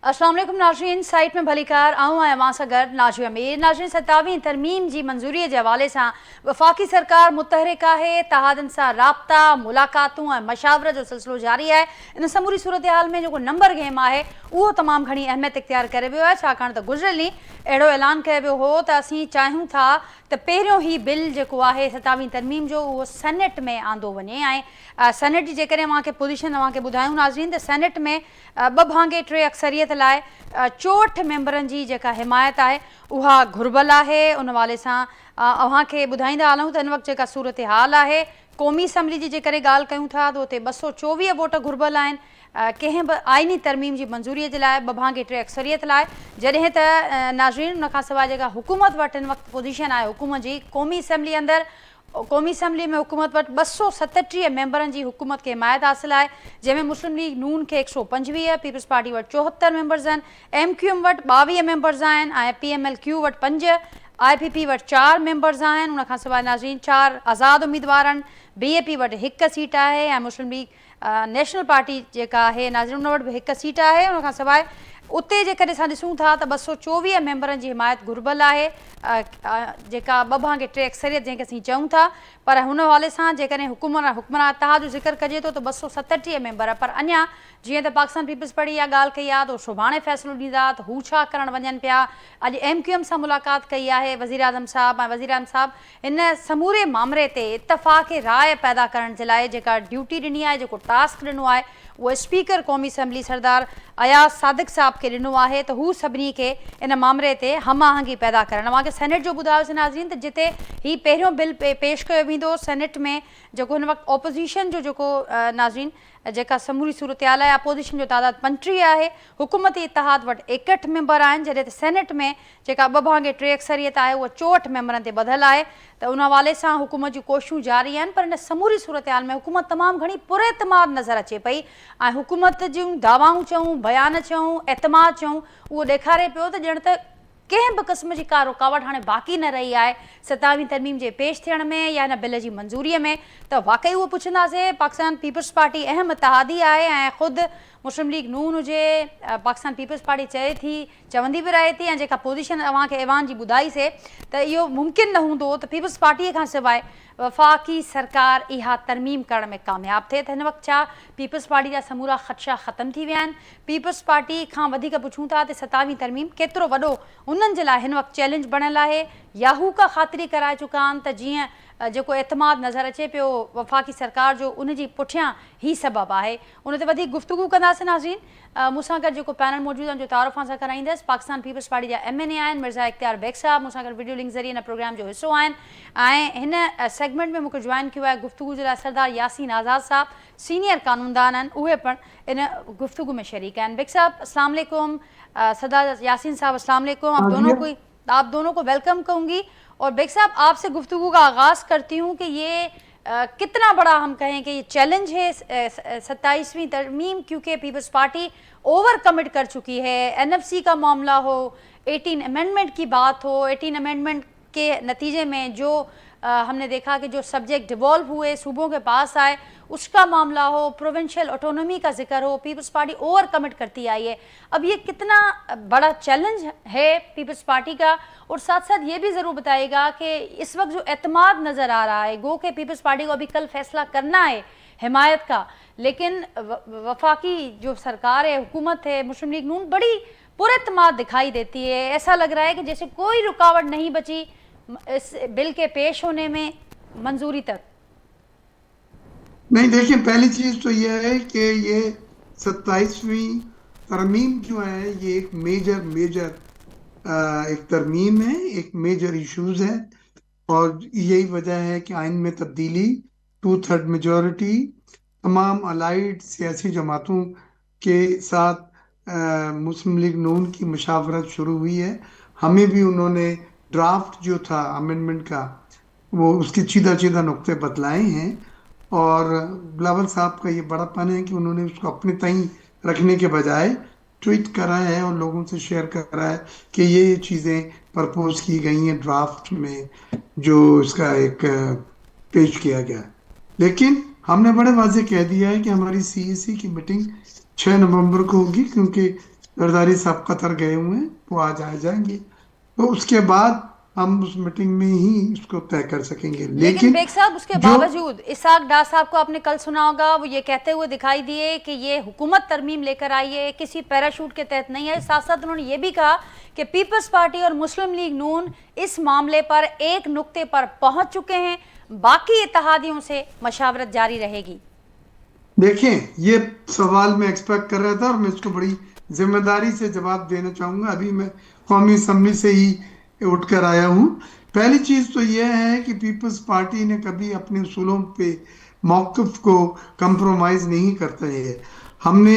अस्सलाम वालेकुम नाज़रीन, साइट में भलीकार आऊँ आहियां मां सां गॾु नाज़िया मीर। नाज़रीन, 27वीं तरमीम जी मंज़ूरीअ जे हवाले सां वफ़ाक़ी सरकार मुतहरिक आहे। इत्तेहादनि सां राब्ता, मुलाक़ातूं ऐं मशावरत जो सिलसिलो जारी आहे। इन समूरी सूरत हाल में जेको नंबर गेम आहे उहो तमामु घणी अहमियत इख्तियार करे वियो आहे, छाकाणि त गुज़िरियल ॾींहुं अहिड़ो ऐलान कयो वियो हो त असीं चाहियूं था त पहिरियों ई बिल जेको आहे 27वीं तरमीम जो उहो सेनेट में आंदो वञे। ऐं सेनेट जी जेकॾहिं तव्हांखे पोज़ीशन तव्हांखे ॿुधायूं नाज़रीन त सेनेट में 2-3 अक्सरियत लाइ 64 मेंबरनि जी जेका हिमायत आहे उहा घुर्बल आहे। उन हवाले सां अव्हांखे ॿुधाईंदा हलूं त हिन वक़्तु जेका सूरत हाल आहे क़ौमी असम्बली जी जेकॾहिं ॻाल्हि कयूं था त उते 224 वोट घुर्बल आहिनि कंहिं बि आइनी तरमीम जी मंज़ूरीअ जे लाइ 2-3 अक्सरियत लाइ। जॾहिं त नाज़रीन उन खां सवाइ जेका हुकूमत वटि हिन वक़्तु पोज़ीशन आहे हुकूमत जी क़ौमी असम्बली अंदरि, क़ौमी असम्बली में हुकूमत वटि 237 मेंबरनि जी हुकूमत खे हिमायत हासिल आहे, जंहिंमें मुस्लिम लीग नून खे 125, पीपल्स पार्टी वटि 74 मेंबर्स आहिनि, MQM वटि 22 मेंबर्स आहिनि ऐं PMLQ वटि 5, IPP वटि 4 मेंबर्स आहिनि। उन खां सवाइ नाज़रीन 4 आज़ाद उम्मीदवार आहिनि, BAP वटि 1 सीट आहे ऐं मुस्लिम लीग नेशनल पार्टी जेका आहे नाज़रीन उन वटि बि 1 सीट आहे। उन खां सवाइ उते जेकॾहिं असां ॾिसूं था त 224 मेंबरनि जी हिमायत घुर्बल आहे, जेका 2-3 अक्सरियत जंहिंखे असीं चऊं था। पर हुन हवाले सां जेकॾहिं हुकूमरान इत्तेहाद जो ज़िक्र कजे थो त 237 मेंबर, पर अञा जीअं त पाकिस्तान पीपल्स पार्टी इहा ॻाल्हि कई आहे त सुभाणे फ़ैसिलो ॾींदा त हू छा करणु वञनि पिया। अॼु MQM सां मुलाक़ात कई आहे वज़ीर आज़म साहब ऐं वज़ीर आज़म साहब हिन समूरे मामले ते इत्तफ़ाक़ राय पैदा करण जे लाइ जेका ड्यूटी ॾिनी आहे, जेको टास्क ॾिनो आहे, उहो स्पीकर क़ौमी असम्बली सरदार अयाज़ सादिक साहब खे ॾिनो आहे त हू सभिनी खे इन मामले ते हम आहंगी पैदा करणु। तव्हांखे सेनेट जो ॿुधायोसीं नाज़रीन त जिते ही पहिरियों बिल पेश कयो वेंदो सेनेट में, जेको हिन वक़्तु ऑपोज़िशन जो जेको नाज़रीन जेका समूरी सूरत हाल आहे, अपोज़िशन जो तादाद 35 आहे, हुकूमती इत्तेहाद वटि 61 मेंबर आहिनि, जॾहिं त सेनेट में जेका 2-3 अक्सरियत आहे उहा 64 मेंबरनि ते ॿधलु आहे। त उन हवाले सां हुकूमत जूं कोशिशूं जारी आहिनि, पर इन समूरी सूरत हाल में हुकूमत तमामु घणी पुरएतमाद नज़र अचे पई ऐं हुकूमत जूं दावाऊं चऊं, बयान चऊं, एतमाद चऊं, उहो ॾेखारे पियो त ॼण त कंहिं बि क़िस्म जी का रुकावट हाणे बाक़ी न रही आहे 27वीं तरमीम जे पेश थियण में या हिन बिल जी मंज़ूरीअ में। त वाक़ई उहो पुछंदासीं, पाकिस्तान पीपल्स पार्टी अहम इत्तेहादी आहे ऐं ख़ुदि मुस्लिम लीग नून हुजे, पाकिस्तान पीपल्स पार्टी चवंदी बि रहे थी ऐं जेका पोज़ीशन अव्हांखे ऐवान जी ॿुधाईसीं त इहो मुमकिन न हूंदो त पीपल्स पार्टीअ खां सवाइ वफ़ाक़ी सरकार इहा तरमीम करण में कामयाबु थिए। त हिन वक़्तु छा पीपल्स पार्टी जा समूरा ख़दशा ख़तमु थी विया आहिनि? पीपल्स पार्टी खां वधीक पुछूं था त 27वीं तरमीम केतिरो वॾो उन्हनि जे लाइ हिन वक़्तु चैलेंज बणियलु आहे, या हू का ख़ातिरी कराए चुका आहिनि त जीअं जेको एतमाद नज़र अचे पियो वफ़ाक़ी सरकार जो उनजी पुठियां ही सबबु आहे। उन ते वधीक गुफ़्तगू कंदासीं नाज़रीन। मूंसां गॾु जेको पैनल मौजूदु आहे जो तारुफ़ सां कराईंदसि, पाकिस्तान पीपल्स पार्टी जा MNA आहिनि मिर्ज़ा इख्तियार बेग साहब, मूंसां गॾु वीडियो लिंक ज़रिए हिन प्रोग्राम जो हिसो आहिनि ऐं हिन सेगमेंट में मूंखे जॉइन कयो आहे गुफ़्तगू जे लाइ सरदार यासीन आज़ाद साहब, सीनियर कानूनदान आहिनि, उहे पिणु इन गुफ़्तगू में शरीक आहिनि। बेग साहब अस्सलाम वालेकुम, सरदार यासीन साहब अस्सलाम वालेकुम, आप दोनों को वेलकम कहूँगी। और बेग साहब आपसे गुफ्तगू का आगाज़ करती हूँ कि ये कितना बड़ा हम कहें कि ये चैलेंज है 27वीं तरमीम, क्योंकि पीपल्स पार्टी ओवर कमिट कर चुकी है। NFC का मामला हो, 18 अमेंडमेंट की बात हो, 18 अमेंडमेंट के नतीजे में जो हमने देखा कि जो सब्जेक्ट डिवॉल्व हुए सूबों के पास आए उसका मामला हो, प्रोविंशियल ऑटोनॉमी का जिक्र हो, पीपल्स पार्टी ओवर कमिट करती आई है। अब ये कितना बड़ा चैलेंज है पीपल्स पार्टी का, और साथ साथ ये भी ज़रूर बताइएगा कि इस वक्त जो एतमाद नज़र आ रहा है, गो के पीपल्स पार्टी को अभी कल फैसला करना है हिमायत का, लेकिन वफाकी जो सरकार है, हुकूमत है, मुस्लिम लीग नून बड़ी पुरएतमाद दिखाई देती है। ऐसा लग रहा है कि जैसे कोई रुकावट नहीं बची इस बिल के पेश होने में मंजूरी तक। नहीं, देखिए पहली चीज तो यह है कि ये 27वीं तरमीम जो है ये एक मेजर एक तरमीम है, एक मेजर इश्यूज है, और यही वजह है कि आइन में तब्दीली 2/3 मेजॉरिटी तमाम अलाइड सियासी जमातों के साथ मुस्लिम लीग नून की मुशावरत शुरू हुई है। हमें भी उन्होंने ड्राफ्ट जो था अमेंडमेंट का वो उसके चीदा नुक्ते बतलाए हैं, और बिलावल साहब का ये बड़ापन है कि उन्होंने उसको अपने ताईं रखने के बजाय ट्वीट करा है और लोगों से शेयर करा है कि ये चीज़ें प्रपोज की गई हैं ड्राफ्ट में जो इसका एक पेश किया गया है। लेकिन हमने बड़े वाजे कह दिया है कि हमारी CEC की मीटिंग 6 नवंबर को होगी, क्योंकि जरदारी साहब कतर गए हुए हैं, वो आज आ जाएंगे, तो उसके बाद हम उस मीटिंग में ही इसको तय कर सकेंगे। लेकिन लेकिन बेग साहब उसके जो बावजूद इसहाक डार साहब को आपने कल सुना होगा, वो ये कहते हुए दिखाई दिए कि ये हुकूमत तरमीम लेकर आई है, किसी पैराशूट के तहत नहीं है। साथ साथ उन्होंने ये भी कहा कि पीपल्स पार्टी और मुस्लिम लीग नून इस मामले पर एक नुक्ते पर पहुंच चुके हैं, बाकी इत्तेहादियों से मशावरत जारी रहेगी। देखें, ये सवाल मैं एक्सपेक्ट कर रहा था और मैं इसको बड़ी जिम्मेदारी से जवाब देना चाहूंगा। अभी मैं कौमी असम्बली से ही उठकर आया हूँ। पहली चीज तो यह है कि पीपल्स पार्टी ने कभी अपने उसूलों पे मौक़िफ़ को कंप्रोमाइज नहीं करते है। हमने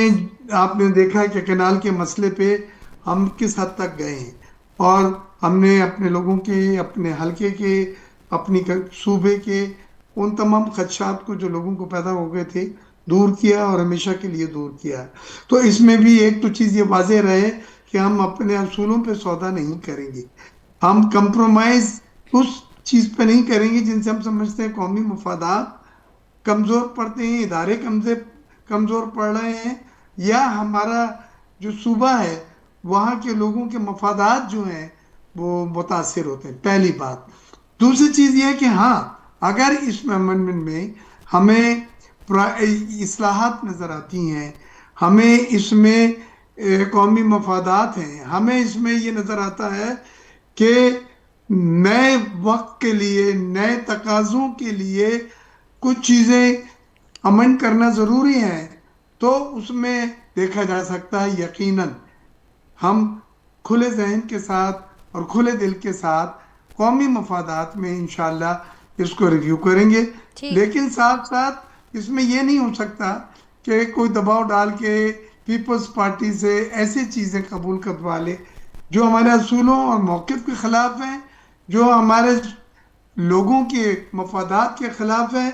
आपने देखा कि कैनाल के मसले पे हम किस हद तक गए हैं, और हमने अपने लोगों के, अपने हलके के, अपनी सूबे के उन तमाम खदशात को जो लोगों को पैदा हो गए थे दूर किया, और हमेशा के लिए दूर किया। तो इसमें भी एक तो चीज़ ये वाज़ेह रहे कि हम अपने असूलों पे सौदा नहीं करेंगे, हम कंप्रोमाइज उस चीज़ पे नहीं करेंगे जिनसे हम समझते हैं कौमी मफादात कमज़ोर पड़ते हैं, इदारे कमज़ोर पड़ रहे हैं, या हमारा जो सूबा है वहाँ के लोगों के मफादात जो हैं वो मुतासिर होते हैं। पहली बात। दूसरी चीज़ ये है कि हाँ, अगर इस अमेंडमेंट में हमें इस्लाहात नज़र आती हैं, हमें इसमें कौमी मफादात हैं, हमें इसमें ये नज़र आता है कि नए वक्त के लिए, नए तकाज़ों के लिए कुछ चीज़ें अमन करना ज़रूरी है, तो उसमें देखा जा सकता है यकीनन हम खुले जहन के साथ और खुले दिल के साथ कौमी मफादात में इंशाल्लाह इसको रिव्यू करेंगे। लेकिन साथ साथ इसमें यह नहीं हो सकता कि कोई दबाव डाल के पीपल्स पार्टी से ऐसी चीज़ें कबूल करवा ले जो हमारे असूलों और मौक़िफ़ के ख़िलाफ़ हैं, जो हमारे लोगों के मफादात के ख़िलाफ़ है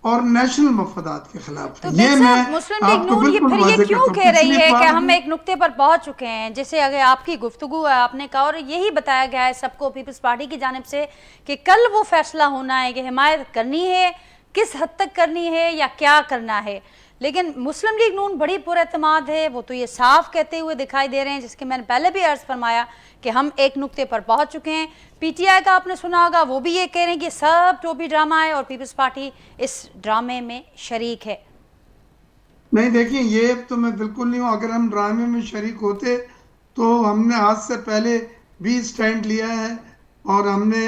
और नेशनल मफादात के खिलाफ। तो ये मैं मुस्लिम लीग नून ये फिर ये क्यों कह रही है कि हम एक नुक्ते पर पहुंच चुके हैं? जैसे अगर आपकी गुफ्तगू है, आपने कहा और यही बताया गया है सबको पीपल्स पार्टी की जानिब से कि कल वो फैसला होना है कि हिमायत करनी है, किस हद तक करनी है या क्या करना है। लेकिन मुस्लिम लीग नून बड़ी पुरएतमाद है, वो तो ये साफ कहते हुए दिखाई दे रहे हैं, जिसके मैंने पहले भी अर्ज फरमाया कि हम एक नुक्ते पर पहुंच चुके हैं। पीटीआई का आपने सुना होगा, वो भी ये कह रहे हैं कि सब टोपी ड्रामा है और पीपल्स पार्टी इस ड्रामे में शरीक है। नहीं, देखिए, ये तो मैं बिल्कुल नहीं हूँ। अगर हम ड्रामे में शरीक होते तो हमने आज से पहले भी स्टैंड लिया है, और हमने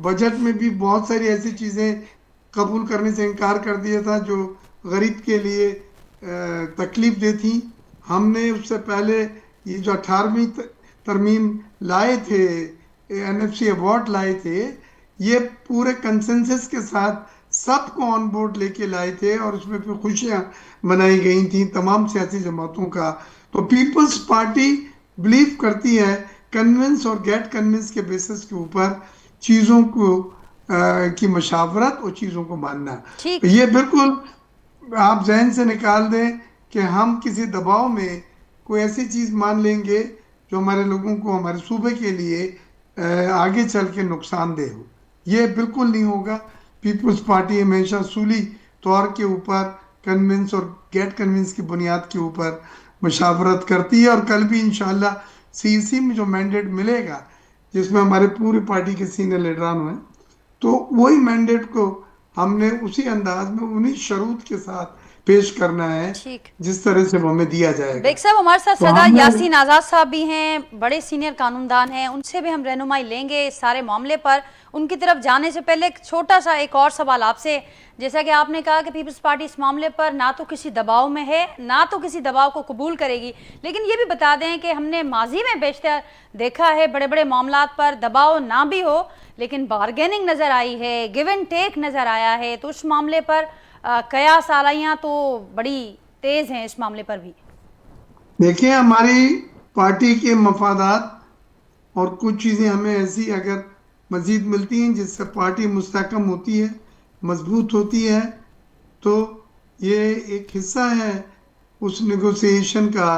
बजट में भी बहुत सारी ऐसी चीज़ें कबूल करने से इनकार कर दिया था जो गरीब के लिए तकलीफ दे थी। हमने उससे पहले ये जो 18वीं तरमीम लाए थे, NFC अवार्ड लाए थे, ये पूरे कंसेंसस के साथ सबको ऑन बोर्ड लेके लाए थे, और उसमें फिर खुशियां मनाई गई थी तमाम सियासी जमातों का। तो पीपल्स पार्टी बिलीव करती है कन्विंस और गेट कन्विंस के बेसिस के ऊपर चीज़ों को की मशावरत और चीज़ों को मानना। ये बिल्कुल आप जहन से निकाल दें कि हम किसी दबाव में कोई ऐसी चीज़ मान लेंगे जो हमारे लोगों को, हमारे सूबे के लिए आगे चल के नुकसानदेह हो। ये बिल्कुल नहीं होगा। पीपल्स पार्टी हमेशा सूली तौर के ऊपर कन्विंस और गेट कन्विंस की बुनियाद के ऊपर मशावरत करती है, और कल भी इंशाल्लाह CEC में जो मैंडेट मिलेगा, जिसमें हमारे पूरी पार्टी के सीनियर लीडरान हैं, तो वही मैंडेट को हमने उसी अंदाज में उन्हीं शरूत के साथ पेश करना है जिस तरह से वो हमें दिया जाएगा। बेग साहब, हमारे साथ सरदार यासीन आज़ाद साहब भी हैं, बड़े सीनियर कानूनदान हैं, उनसे भी हम रहनुमाई लेंगे इस सारे मामले पर। उनकी तरफ जाने से पहले एक छोटा सा एक और सवाल आपसे। जैसा कि आपने कहा कि पीपल्स पार्टी इस मामले पर ना तो किसी दबाव में है, ना तो किसी दबाव को कबूल करेगी, लेकिन ये भी बता दें कि हमने माजी में बेशतर देखा है बड़े बड़े मामलात पर दबाव ना भी हो लेकिन बारगेनिंग नज़र आई है, गिव एंड टेक नज़र आया है। तो उस मामले पर कयास आराइयाँ तो बड़ी तेज़ हैं इस मामले पर भी। देखिए, हमारी पार्टी के मफादात और कुछ चीज़ें हमें ऐसी अगर मज़ीद मिलती हैं जिससे पार्टी मुस्तहकम होती है, मजबूत होती है, तो ये एक हिस्सा है उस नेगोशिएशन का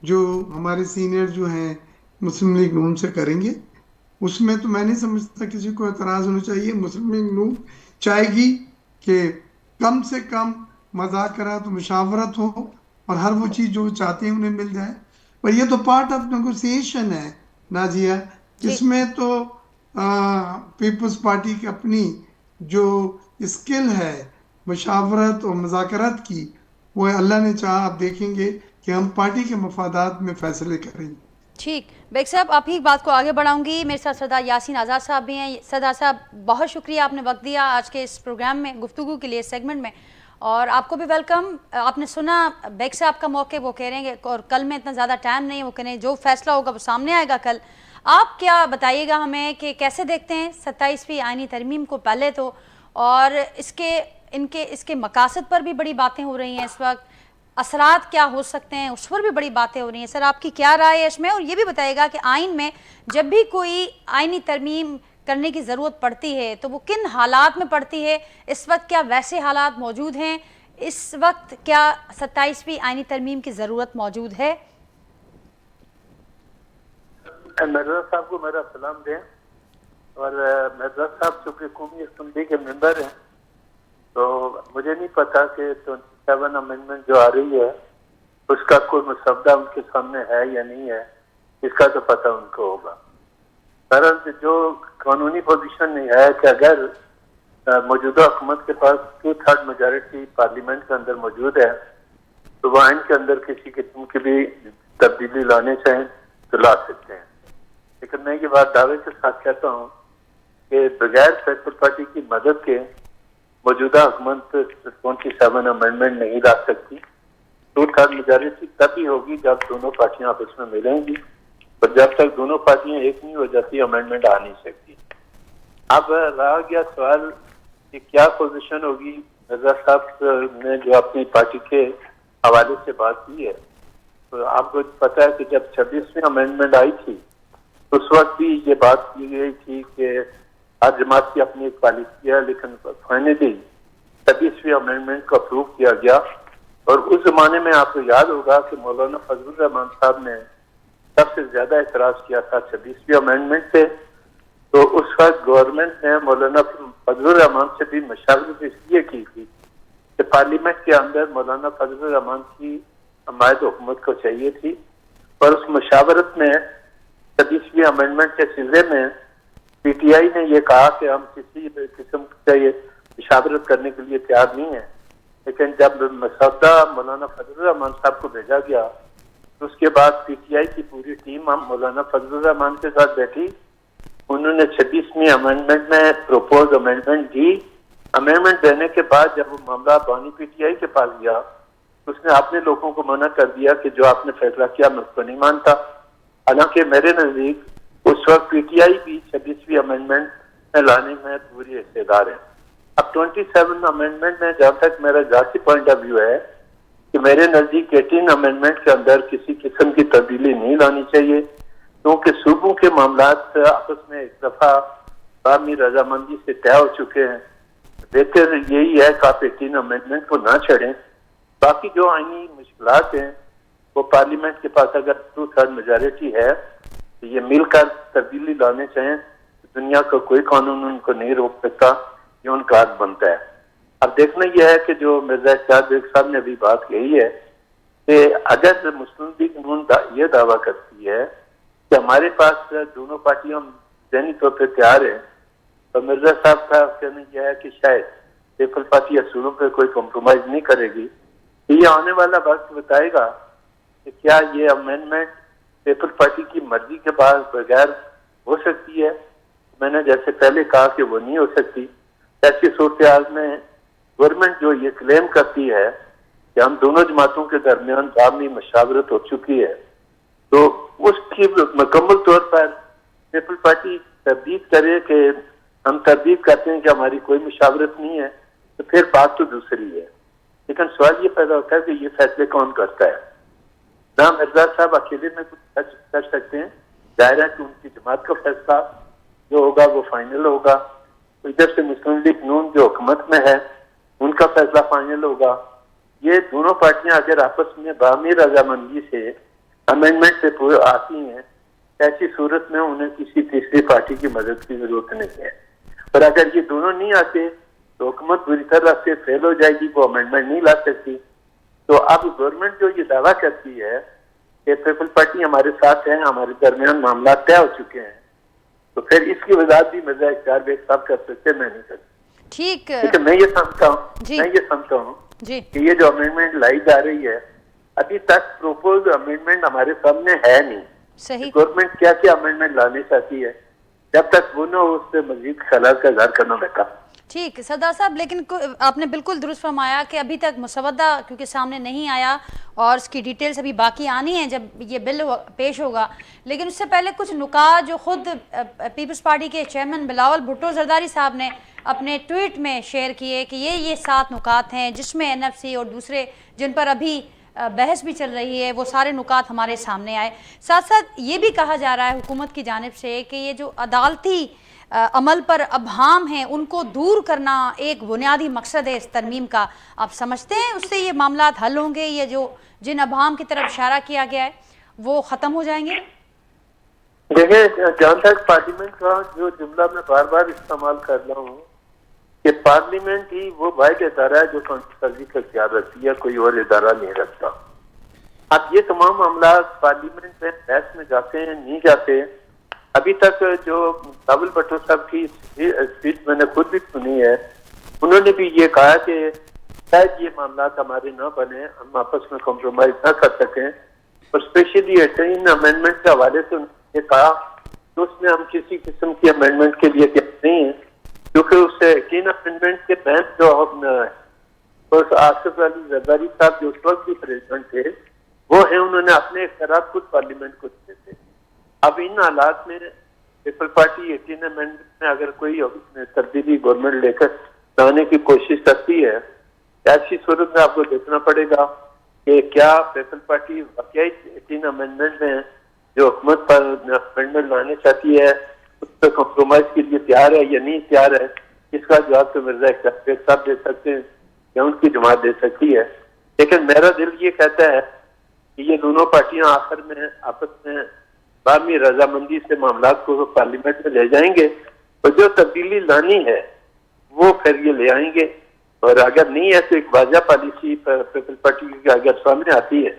जो हमारे सीनियर जो हैं मुस्लिम लीग नून से करेंगे। उसमें तो मैं नहीं समझता किसी को एतराज़ होना चाहिए। मुस्लिम लीग नून चाहेगी कि कम से कम मज़ाकरात, मुशावरत हो, और हर वो चीज़ जो चाहते हैं उन्हें मिल जाए। پر یہ تو پارٹ آف نیگوسیشن ہے نازیہ، جس میں تو پیپلز پارٹی کی اپنی جو اسکل ہے مشاورت اور مذاکرات کی، وہ اللہ نے چاہا آپ دیکھیں گے کہ ہم پارٹی کے مفادات میں فیصلے کریں گے۔ ٹھیک، بیگ صاحب آپ ہی بات کو آگے بڑھاؤں گی، میرے ساتھ سردار یاسین آزاد صاحب بھی ہیں۔ سردار صاحب بہت شکریہ، آپ نے وقت دیا آج کے اس پروگرام میں گفتگو کے لیے، اس سیگمنٹ میں، اور آپ کو بھی ویلکم۔ آپ نے سنا بیگ صاحب کا موقع، وہ کہہ رہے ہیں کہ اور کل میں اتنا زیادہ ٹائم نہیں ہے، وہ کہہ رہے ہیں جو فیصلہ ہوگا وہ سامنے آئے گا کل۔ آپ کیا بتائیے گا ہمیں کہ کیسے دیکھتے ہیں 27ویں آئینی ترمیم کو پہلے تو، اور اس کے مقاصد پر بھی بڑی باتیں ہو رہی ہیں اس وقت، اثرات کیا ہو سکتے ہیں اس پر بھی بڑی باتیں ہو رہی ہیں۔ سر آپ کی کیا رائے ہے اس میں؟ اور یہ بھی بتائیے گا کہ آئین میں جب بھی کوئی آئینی ترمیم کرنے کی ضرورت پڑتی ہے تو وہ کن حالات میں پڑتی ہے؟ اس وقت کیا ویسے حالات موجود ہیں؟ اس وقت کیا 27ویں آئینی ترمیم کی ضرورت موجود ہے؟ مرزا صاحب کو میرا سلام دیں، اور مرزا صاحب چونکہ قومی اسمبلی کے ممبر ہیں تو مجھے نہیں پتا کہ 27 امینڈمنٹ جو آ رہی ہے اس کا کوئی مسودہ ان کے سامنے ہے یا نہیں ہے، اس کا تو پتہ ان کو ہوگا۔ دراصل جو قانونی پوزیشن نہیں ہے کہ اگر موجودہ حکومت کے پاس 2/3 میجارٹی پارلیمنٹ کے اندر موجود ہے تو وہ آئین کے اندر کسی قسم کی بھی تبدیلی لانے چاہیں تو لا سکتے ہیں، لیکن میں یہ بات دعوے کے ساتھ کہتا ہوں کہ بغیر پیپلز پارٹی کی مدد کے موجودہ حکومت 27 امینڈمنٹ نہیں لا سکتی۔ 2/3 میجارٹی تب ہی ہوگی جب دونوں پارٹیاں آپس میں ملیں گی، اور جب تک دونوں پارٹیاں ایک نہیں ہو جاتی امینڈمنٹ آ نہیں سکتی۔ اب رہا گیا سوال کہ کیا پوزیشن ہوگی، مرزا صاحب نے جو اپنی پارٹی کے حوالے سے بات کی ہے تو آپ کو پتہ ہے کہ جب 26ویں امینڈمنٹ آئی تھی اس وقت بھی یہ بات کی گئی تھی کہ ہر جماعت کی اپنی ایک پالیسی ہے، لیکن فائنلی 26ویں امینڈمنٹ کو اپروو کیا گیا۔ اور اس زمانے میں آپ کو یاد ہوگا کہ مولانا فضل الرحمان صاحب نے سب سے زیادہ اعتراض کیا تھا 26ویں امینڈمنٹ پہ، تو اس وقت گورنمنٹ نے مولانا فضل الرحمان سے بھی مشاورت اس لیے کی تھی کہ پارلیمنٹ کے اندر مولانا فضل الرحمان کی حمایت حکومت کو چاہیے تھی، اور اس مشاورت میں 26ویں امینڈمنٹ کے سلسلے میں پی ٹی آئی نے یہ کہا کہ ہم کسی قسم سے یہ مشاورت کرنے کے لیے تیار نہیں ہیں، لیکن جب مسودہ مولانا فضل الرحمان صاحب کو بھیجا گیا تو اس کے بعد پی ٹی آئی کی پوری ٹیم ہم مولانا فضل الرحمان کے ساتھ بیٹھی، انہوں نے 26ویں امینڈمنٹ میں پروپوز امینڈمنٹ دی۔ امینڈمنٹ دینے کے بعد جب وہ معاملہ بانی پی ٹی آئی کے پاس گیا اس نے اپنے لوگوں کو منع کر دیا کہ جو آپ نے فیصلہ کیا میں اس کو نہیں مانتا، حالانکہ میرے نزدیک اس وقت پی ٹی آئی بھی 26ویں امینڈمنٹ لانے میں پوری حصے دار ہے۔ اب 27 امینڈمنٹ میں جہاں تک میرا ذاتی پوائنٹ آف ویو ہے کہ میرے نزدیک 18 امینڈمنٹ کے اندر کسی قسم کی تبدیلی نہیں لانی چاہیے، کیونکہ صوبوں کے معاملات آپس میں ایک دفعہ باہمی رضامندی سے طے ہو چکے ہیں۔ بہتر یہی ہے کہ آپ 18 امینڈمنٹ کو نہ چھڑیں۔ باقی جو آئینی مشکلات ہیں وہ پارلیمنٹ کے پاس اگر 2/3 میجارٹی ہے تو یہ مل کر تبدیلی لانے چاہیں، دنیا کا کوئی قانون ان کو نہیں روک سکتا، یہ ان کا حق بنتا ہے۔ اب دیکھنا یہ ہے کہ جو مرزا اشتیاق بیگ صاحب نے ابھی بات کہی ہے کہ اگر مسلم لیگ نون یہ دعویٰ کرتی ہے کہ ہمارے پاس دونوں پارٹیاں ذہنی طور پہ تیار ہیں، تو مرزا صاحب کا کہنا یہ ہے کہ شاید پیپلز پارٹی اصولوں پہ کوئی کمپرومائز نہیں کرے گی۔ یہ آنے والا وقت بتائے گا کہ کیا یہ امینڈمنٹ پیپلز پارٹی کی مرضی کے بعد بغیر ہو سکتی ہے۔ میں نے جیسے پہلے کہا کہ وہ نہیں ہو سکتی۔ ایسی صورتحال میں گورنمنٹ جو یہ کلیم کرتی ہے کہ ہم دونوں جماعتوں کے درمیان باہمی مشاورت ہو چکی ہے، تو اس کی مکمل طور پر پیپلز پارٹی تردید کرے کہ ہم تردید کرتے ہیں کہ ہماری کوئی مشاورت نہیں ہے، تو پھر بات تو دوسری ہے۔ لیکن سوال یہ پیدا ہوتا ہے کہ یہ فیصلے کون کرتا ہے؟ نہ مرزا صاحب اکیلے میں کچھ کر سکتے ہیں، ظاہر ہے کہ ان کی جماعت کا فیصلہ جو ہوگا وہ فائنل ہوگا، ادھر سے مسلم لیگ نون جو حکومت میں ہے ان کا فیصلہ فائنل ہوگا۔ یہ دونوں پارٹیاں اگر آپس میں باہمی رضامندی سے امینڈمنٹ سے آتی ہیں، ایسی صورت میں انہیں کسی تیسری پارٹی کی مدد کی ضرورت نہیں ہے۔ اور اگر یہ دونوں نہیں آتے تو حکومت بری طرح سے فیل ہو جائے گی، وہ امینڈمنٹ نہیں لا سکتی۔ تو اب گورنمنٹ جو یہ دعویٰ کرتی ہے کہ پیپل پارٹی ہمارے ساتھ ہیں, ہمارے درمیان معاملات طے ہو چکے ہیں, تو پھر اس کی وضاحت بھی مرزا اختیار بیگ صاحب کر سکتے, میں نہیں کرتا. ٹھیک لیکن میں یہ سمجھتا ہوں جی. میں یہ سمجھتا ہوں جی کہ یہ جو امینڈمنٹ لائی جا رہی ہے, ابھی تک پروپوز امینڈمنٹ ہمارے سامنے ہے نہیں. صحیح. گورنمنٹ کیا کیا امینڈمنٹ لانے چاہتی ہے, جب تک وہ نہ ہو اس سے مزید خیالات کا اظہار کرنا بہتر. ٹھیک سردار صاحب, لیکن آپ نے بالکل درست فرمایا کہ ابھی تک مسودہ کیونکہ سامنے نہیں آیا اور اس کی ڈیٹیلز ابھی باقی آنی ہیں جب یہ بل پیش ہوگا. لیکن اس سے پہلے کچھ نکات جو خود پیپلز پارٹی کے چیئرمین بلاول بھٹو زرداری صاحب نے اپنے ٹویٹ میں شیئر کیے کہ یہ 7 نکات ہیں جس میں NFC اور دوسرے جن پر ابھی بحث بھی چل رہی ہے, وہ سارے نکات ہمارے سامنے آئے. ساتھ ساتھ یہ بھی کہا جا رہا ہے حکومت کی جانب سے کہ یہ جو عدالتی عمل پر ابہام ہیں ان کو دور کرنا ایک بنیادی مقصد ہے اس ترمیم کا. آپ سمجھتے ہیں اس سے یہ معاملات حل ہوں گے, یہ جو جن ابہام کی طرف اشارہ کیا گیا ہے وہ ختم ہو جائیں گے؟ دیکھیں, جہاں تک پارلیمنٹ کا جو جملہ میں بار بار استعمال کر رہا ہوں کہ پارلیمنٹ ہی وہ واحد ادارہ ہے جو قانون کا اختیار رکھتی ہے, کوئی اور ادارہ نہیں رکھتا. اب یہ تمام معاملات پارلیمنٹ میں بحث میں جاتے ہیں نہیں جاتے. ابھی تک جو بلاول بھٹو صاحب کی اسپیچ میں نے خود بھی سنی ہے, انہوں نے بھی یہ کہا کہ شاید یہ معاملات ہمارے نہ بنے, ہم آپس میں کمپرومائز نہ کر سکیں, اور اسپیشلی 18 امینڈمنٹ کے حوالے سے یہ کہا کہ اس میں ہم کسی قسم کی امینڈمنٹ کے لیے تیار نہیں ہیں, کیونکہ اس سے 18 امینڈمنٹ کے بینچ جو آصف علی زرداری صاحب جو اس وقت بھی پریزیڈنٹ تھے وہ ہیں, انہوں نے اپنے اختیارات خود پارلیمنٹ کو دیے تھے. اب ان حالات میں پیپل پارٹی 18 امینڈمنٹ میں اگر کوئی تبدیلی گورنمنٹ لے کر لانے کی کوشش کرتی ہے, ایسی صورت میں آپ کو دیکھنا پڑے گا کہ کیا پیپل پارٹی واقعی 18 امینڈمنٹ میں جو حکومت پر امینڈمنٹ لانے چاہتی ہے اس پہ کمپرومائز کے لیے تیار ہے یا نہیں تیار ہے. اس کا جواب تو مرزا اختیار بیگ صاحب دے سکتے ہیں یا ان کی جماعت دے سکتی ہے. لیکن میرا دل یہ کہتا ہے کہ یہ دونوں پارٹیاں آخر میں آپس میں باہمی رضامندی سے معاملات کو پارلیمنٹ میں لے جائیں گے, اور جو تبدیلی لانی ہے وہ پھر یہ لے آئیں گے. اور اگر نہیں ہے تو ایک واضح پالیسی پیپل پارٹی کی اگر سامنے آتی ہے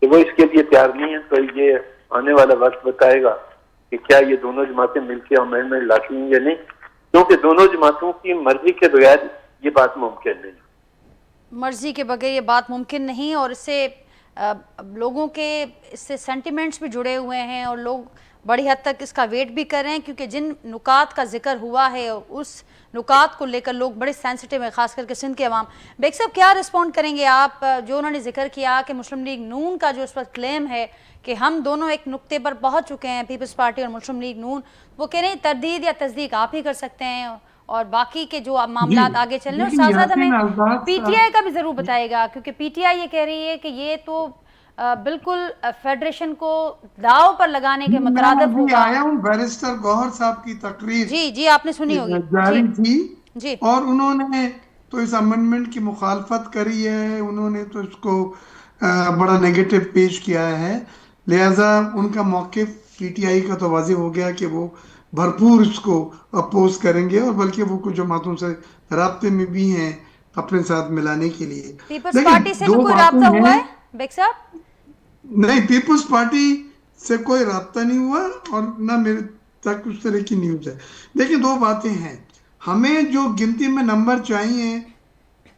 کہ وہ اس کے لیے تیار نہیں ہے, تو یہ آنے والا وقت بتائے گا کہ کیا یہ دونوں جماعتیں مل کے امینڈمنٹ لاتی ہیں یا نہیں, کیونکہ دونوں جماعتوں کی مرضی کے بغیر یہ بات ممکن نہیں. مرضی کے بغیر یہ بات ممکن نہیں, اور اس سے لوگوں کے اس سے سینٹیمنٹس بھی جڑے ہوئے ہیں اور لوگ بڑی حد تک اس کا ویٹ بھی کر رہے ہیں, کیونکہ جن نکات کا ذکر ہوا ہے اس نکات کو لے کر لوگ بڑے سینسٹیو ہیں, خاص کر کے سندھ کے عوام. بیگ صاحب کیا رسپونڈ کریں گے آپ جو انہوں نے ذکر کیا کہ مسلم لیگ نون کا جو اس وقت کلیم ہے کہ ہم دونوں ایک نقطے پر پہنچ چکے ہیں, پیپلز پارٹی اور مسلم لیگ نون, وہ کہہ رہے ہیں تردید یا تصدیق آپ ہی کر سکتے ہیں اور باقی کے جو معاملات آگے چل رہے ہیں. اور ساتھ ساتھ ہمیں پی ٹی آئی کا بھی ضرور بتائے گا, کیونکہ پی ٹی آئی یہ کہہ رہی ہے کہ یہ تو بالکل فیڈریشن کو داؤ پر لگانے کے مترادف ہوگا. آیا ہوں بیرسٹر گوہر صاحب کی تقریر جی آپ نے سنی ہوگی جاری تھی جی, اور انہوں نے تو اس امینڈمنٹ کی مخالفت کری ہے, انہوں نے تو اس کو بڑا نیگیٹو پیش کیا ہے, لہذا ان کا موقف پی ٹی آئی کا تو واضح ہو گیا کہ وہ بھرپور اس کو اپوز کریں گے, اور بلکہ وہ کچھ جماعتوں سے رابطے میں بھی ہیں اپنے ساتھ ملانے کے لیے. پیپلز پارٹی سے کوئی رابطہ ہوا ہے بیگ صاحب؟ نہیں, پیپلز پارٹی سے کوئی رابطہ نہیں ہوا اور نہ میرے تک اس طرح کی نیوز ہے. دیکھیں 2 باتیں ہیں, ہمیں جو گنتی میں نمبر چاہیے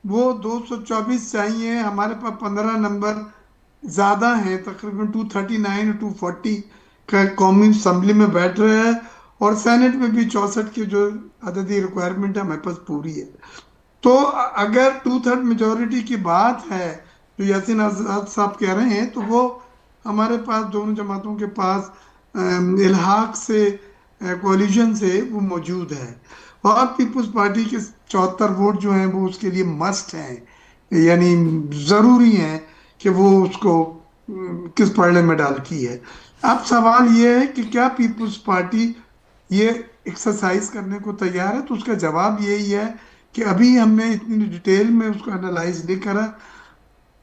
وہ 224 چاہیے, ہمارے پاس 15 نمبر زیادہ ہیں, تقریباً 239 240 کا قومی اسمبلی میں بیٹھ رہے ہیں, اور سینٹ میں بھی 64 کی جو عددی ریکوائرمنٹ ہے ہمارے پاس پوری ہے. تو اگر 2/3 میجورٹی کی بات ہے جو یاسین آزاد صاحب کہہ رہے ہیں, تو وہ ہمارے پاس دونوں جماعتوں کے پاس الحاق سے کولیجن سے وہ موجود ہے, اور پیپلز پارٹی کے 74 ووٹ جو ہیں وہ اس کے لیے مسٹ ہیں, یعنی ضروری ہیں کہ وہ اس کو کس پڑھنے میں ڈالتی ہے. اب سوال یہ ہے کہ کیا پیپلز پارٹی یہ ایکسرسائز کرنے کو تیار ہے, تو اس کا جواب یہی ہے کہ ابھی ہم نے اتنی ڈیٹیل میں اس کو انالائز نہیں کرا.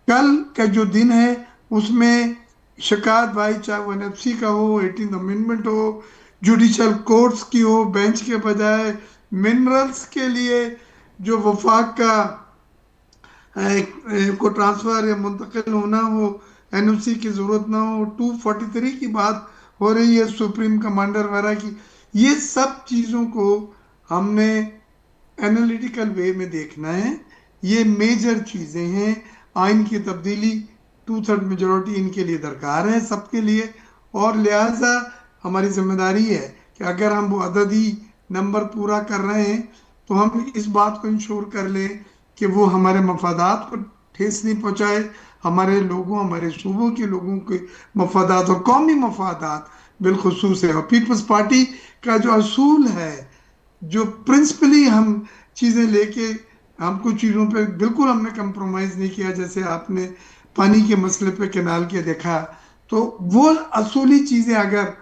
کل کا جو دن ہے اس میں شکایت بھائی چاہے وہ NFC کا ہو, 18 امینڈمنٹ ہو, جوڈیشل کورٹس کی ہو, بینچ کے بجائے منرلز کے لیے جو وفاق کا کو ٹرانسفر یا منتقل ہونا ہو, NOC की ज़रूरत ना हो, 243 की बात हो रही है सुप्रीम कमांडर वगैरह की। ये सब चीज़ों को हमने एनालिटिकल वे में देखना है। ये मेजर चीज़ें हैं। आइन की तब्दीली 2/3 मेजॉरिटी इनके लिए दरकार है, सबके लिए, और लिहाजा हमारी जिम्मेदारी है कि अगर हम वो अददी नंबर पूरा कर रहे हैं तो हम इस बात को इंश्योर कर लें कि वो हमारे मफादात को ठेस नहीं पहुंचाए, हमारे लोगों, हमारे सूबों के लोगों के मफादात और कौमी मफादात बिलखुसूस है। और पीपल्स पार्टी का जो असूल है, जो प्रिंसिपली हम चीज़ें लेके, हम कुछ चीज़ों पे बिल्कुल हमने कंप्रोमाइज़ नहीं किया, जैसे आपने पानी के मसले पे कैनाल के देखा, तो वो असूली चीज़ें अगर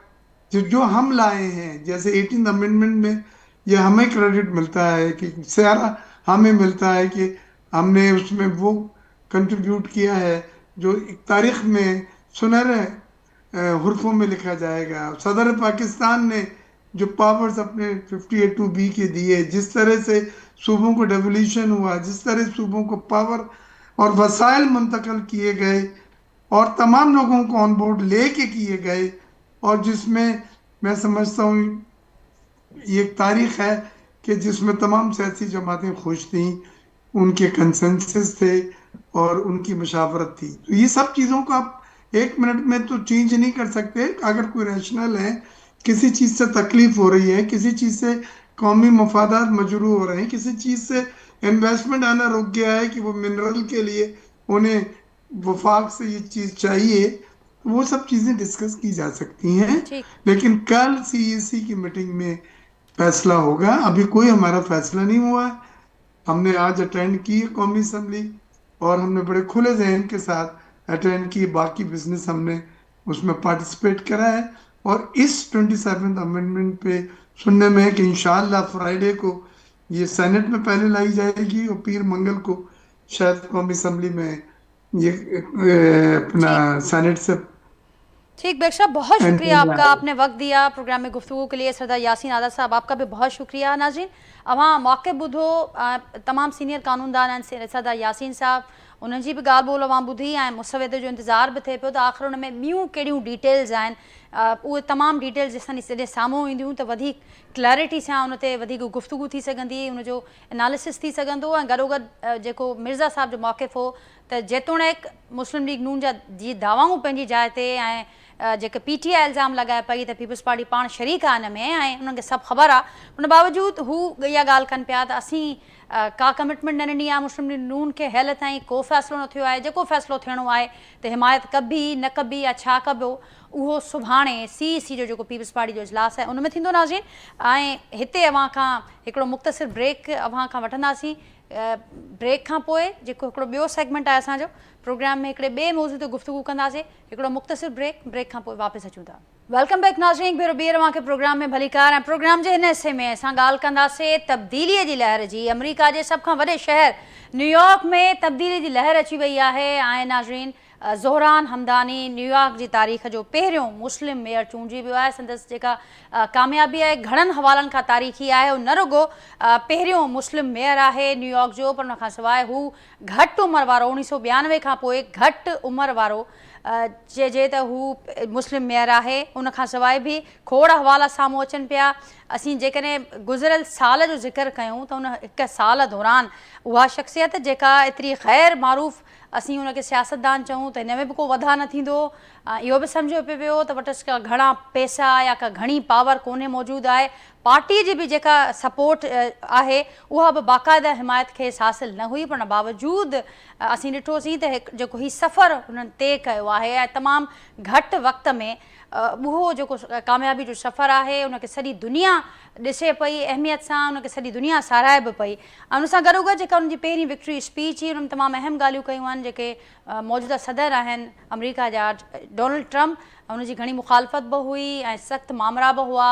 जो हम लाए हैं, जैसे 18th अमेंडमेंट में ये हमें क्रेडिट मिलता है कि सारा हमें मिलता है कि हमने उसमें वो कंट्रीब्यूट किया है जो एक तारीख में सुनहरे हुर्फों में लिखा जाएगा। सदर पाकिस्तान ने जो पावर्स अपने 58(2)B के दिए, जिस तरह से सूबों को डेवोल्यूशन हुआ, जिस तरह सूबों को पावर और वसाइल मुंतकिल किए गए और तमाम लोगों को ऑन बोर्ड लेके किए गए, और जिसमें मैं समझता हूँ ये एक तारीख है कि जिसमें तमाम सियासी जमातें खुश थीं, उनके कंसेंसस थे और उनकी मशावरत थी। तो ये सब चीज़ों को आप 1 मिनट में तो चेंज नहीं कर सकते। अगर कोई रैशनल है, किसी चीज़ से तकलीफ हो रही है, किसी चीज़ से कौमी मफादात मजरू हो रहे हैं, किसी चीज़ से इन्वेस्टमेंट आना रुक गया है कि वो मिनरल के लिए उन्हें वफाक से ये चीज़ चाहिए, तो वो सब चीज़ें डिस्कस की जा सकती हैं। लेकिन कल CEC की मीटिंग में फैसला होगा। अभी कोई हमारा फैसला नहीं हुआ है। हमने आज अटेंड की है कौमी असम्बली, और हमने बड़े खुले जहन के साथ अटेंड की, बाकी बिजनेस हमने उसमें पार्टिसिपेट करा है। और इस 27th अमेंडमेंट पे सुनने में है कि इंशाअल्लाह फ्राइडे को ये सेनेट में पहले लाई जाएगी और पीर मंगल को शायद कौमी असम्बली में ये अपना सेनेट से। ठीक बेग साहब, बहुत शुक्रिया आपका, आपने वक्त दिया प्रोग्राम में गुफ्तगू के लिए। सरदार यासीन आदत साहब, आपका भी बहुत शुक्रिया। नाज़रीन, अवां मौक़े ॿुधो तमाम सीनियर कानूनदान आहिनि, सरदार यासीन साहब, उन्हनि जी बि ॻाल्हि ॿोल अवां ॿुधी ऐं मुसवदे जो इंतज़ार बि थिए पियो त आख़िर उन में ॿियूं कहिड़ियूं डिटेल्स आहिनि, उहे तमामु डिटेल्स जेसिताईं जॾहिं साम्हूं ईंदियूं त वधीक क्लैरिटी सां उन ते वधीक गुफ्तगू थी सघंदी, उनजो एनालिसिस थी सघंदो। ऐं गॾोगॾु जेको मिर्ज़ा साहब जो मौक़िफ़ हो त जेतोणीकि मुस्लिम लीग नून जा जी दावाऊं पंहिंजी जाइ ते ऐं जेके PTI इल्ज़ाम लगाए पई त पीपल्स पार्टी पाण शरीक आहे हिन में ऐं उन्हनि खे सभु ख़बर आहे, उन बावजूदि हू इहा ॻाल्हि कनि पिया त असीं का कमिटमेंट न ॾिनी आहे मुस्लिम लीग नून खे, हेल ताईं को फ़ैसिलो न थियो आहे। जेको फ़ैसिलो थियणो आहे त हिमायत कबी न कबी या छा कबो, उहो सुभाणे CEC जो जेको पीपल्स पार्टी जो इजलास आहे उन में थींदो। नाज़रीन, ऐं हिते अव्हां खां हिकिड़ो मुख़्तसिर ब्रेक अव्हां खां वठंदासीं। ब्रेक खां पोइ जेको हिकिड़ो ॿियो सेगमेंट आहे असांजो प्रोग्राम में, हिकिड़े ॿिए मौज़ू ते गुफ्तगू कंदासीं। हिकिड़ो मुख़्तसिर ब्रेक खां पोइ वापसि अचूं था। वेलकम बैक नाज़रीन, भेरो ॿीहर तव्हांखे प्रोग्राम में भलीकार। ऐं प्रोग्राम जे हिन हिसे में असां ॻाल्हि कंदासीं तब्दीलीअ जी लहर जी। अमरीका जे सभ खां वॾे शहर न्यूयॉर्क में तब्दीली जी लहर अची वई आहे। ऐं नाज़रीन, ज़ोहरान हमदानी न्यूयॉर्क जी तारीख़ जो पहिरियों मुस्लिम मेयर चूंडिजी वियो आहे। संदसि जेका कामयाबी आहे घणनि हवालनि खां तारीख़ी आहे। न रुगो पहिरियों मुस्लिम मेयर आहे न्यूयॉर्क जो, पर उनखां सवाइ हू घटि उमिरि वारो, 1992 खां पोइ घटि उमिरि वारो चइजे त हू मुस्लिम मेयर आहे। उनखां सवाइ बि खोड़ हवाला साम्हूं अचनि पिया। असीं जेकॾहिं गुज़िरियल साल जो ज़िक्र कयूं त उन हिकु साल दौरान उहा शख़्सियत जेका एतिरी ग़ैर मारूफ़ असीं उनखे सियासतदान चऊं त हिन में बि को वधा न थींदो, इहो बि सम्झो पियो वियो त वटि का घणा पैसा या का घणी पावर कोन्हे मौजूदु आहे। पार्टीअ जी बि जेका सपोर्ट आहे उहा बि बाक़ाइदा हिमायत खेसि हासिलु न हुई, पर बावजूदि असीं ॾिठोसीं त हिकु जेको हीउ सफ़र हुननि तइ कयो आहे ऐं तमामु घटि वक़्त में उहो जेको कामयाबी जो सफ़र आहे उनखे सॼी दुनिया ॾिसे पई अहमियत सां, उनखे सॼी दुनिया साराहे बि पई। ऐं उन सां गॾोगॾु जेका उनजी पहिरीं विक्ट्री स्पीच हुई, उन में तमामु अहम ॻाल्हियूं कयूं आहिनि। जेके मौजूदा सदर आहिनि अमरीका जा डोनाल्ड ट्रम्प, उनजी घणी मुखालफ़त बि हुई ऐं सख़्तु मामरा बि हुआ,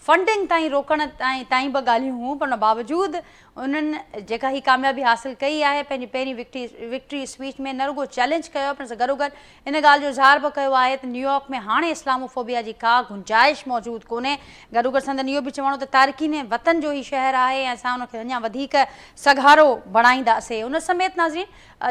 फंडिंग ताईं रोकण ताईं ॿ ॻाल्हियूं हुयूं, पर उन बावजूदि उन्हनि जेका ही कामयाबी हासिल कई आहे पंहिंजी पहिरीं विक्ट्री स्पीच में न रुगो चैलेंज कयो पर सां गॾोगॾु इन ॻाल्हि जो इज़हार बि कयो आहे त न्यूयॉर्क में हाणे इस्लामोफोबिया जी का गुंजाइश मौजूदु कोन्हे। गॾोगॾु संदनि इहो बि चवणो त तारकीन वतन जो ई शहर आहे ऐं असां उनखे अञा वधीक सघारो बणाईंदासीं। उन समेत नाज़रीन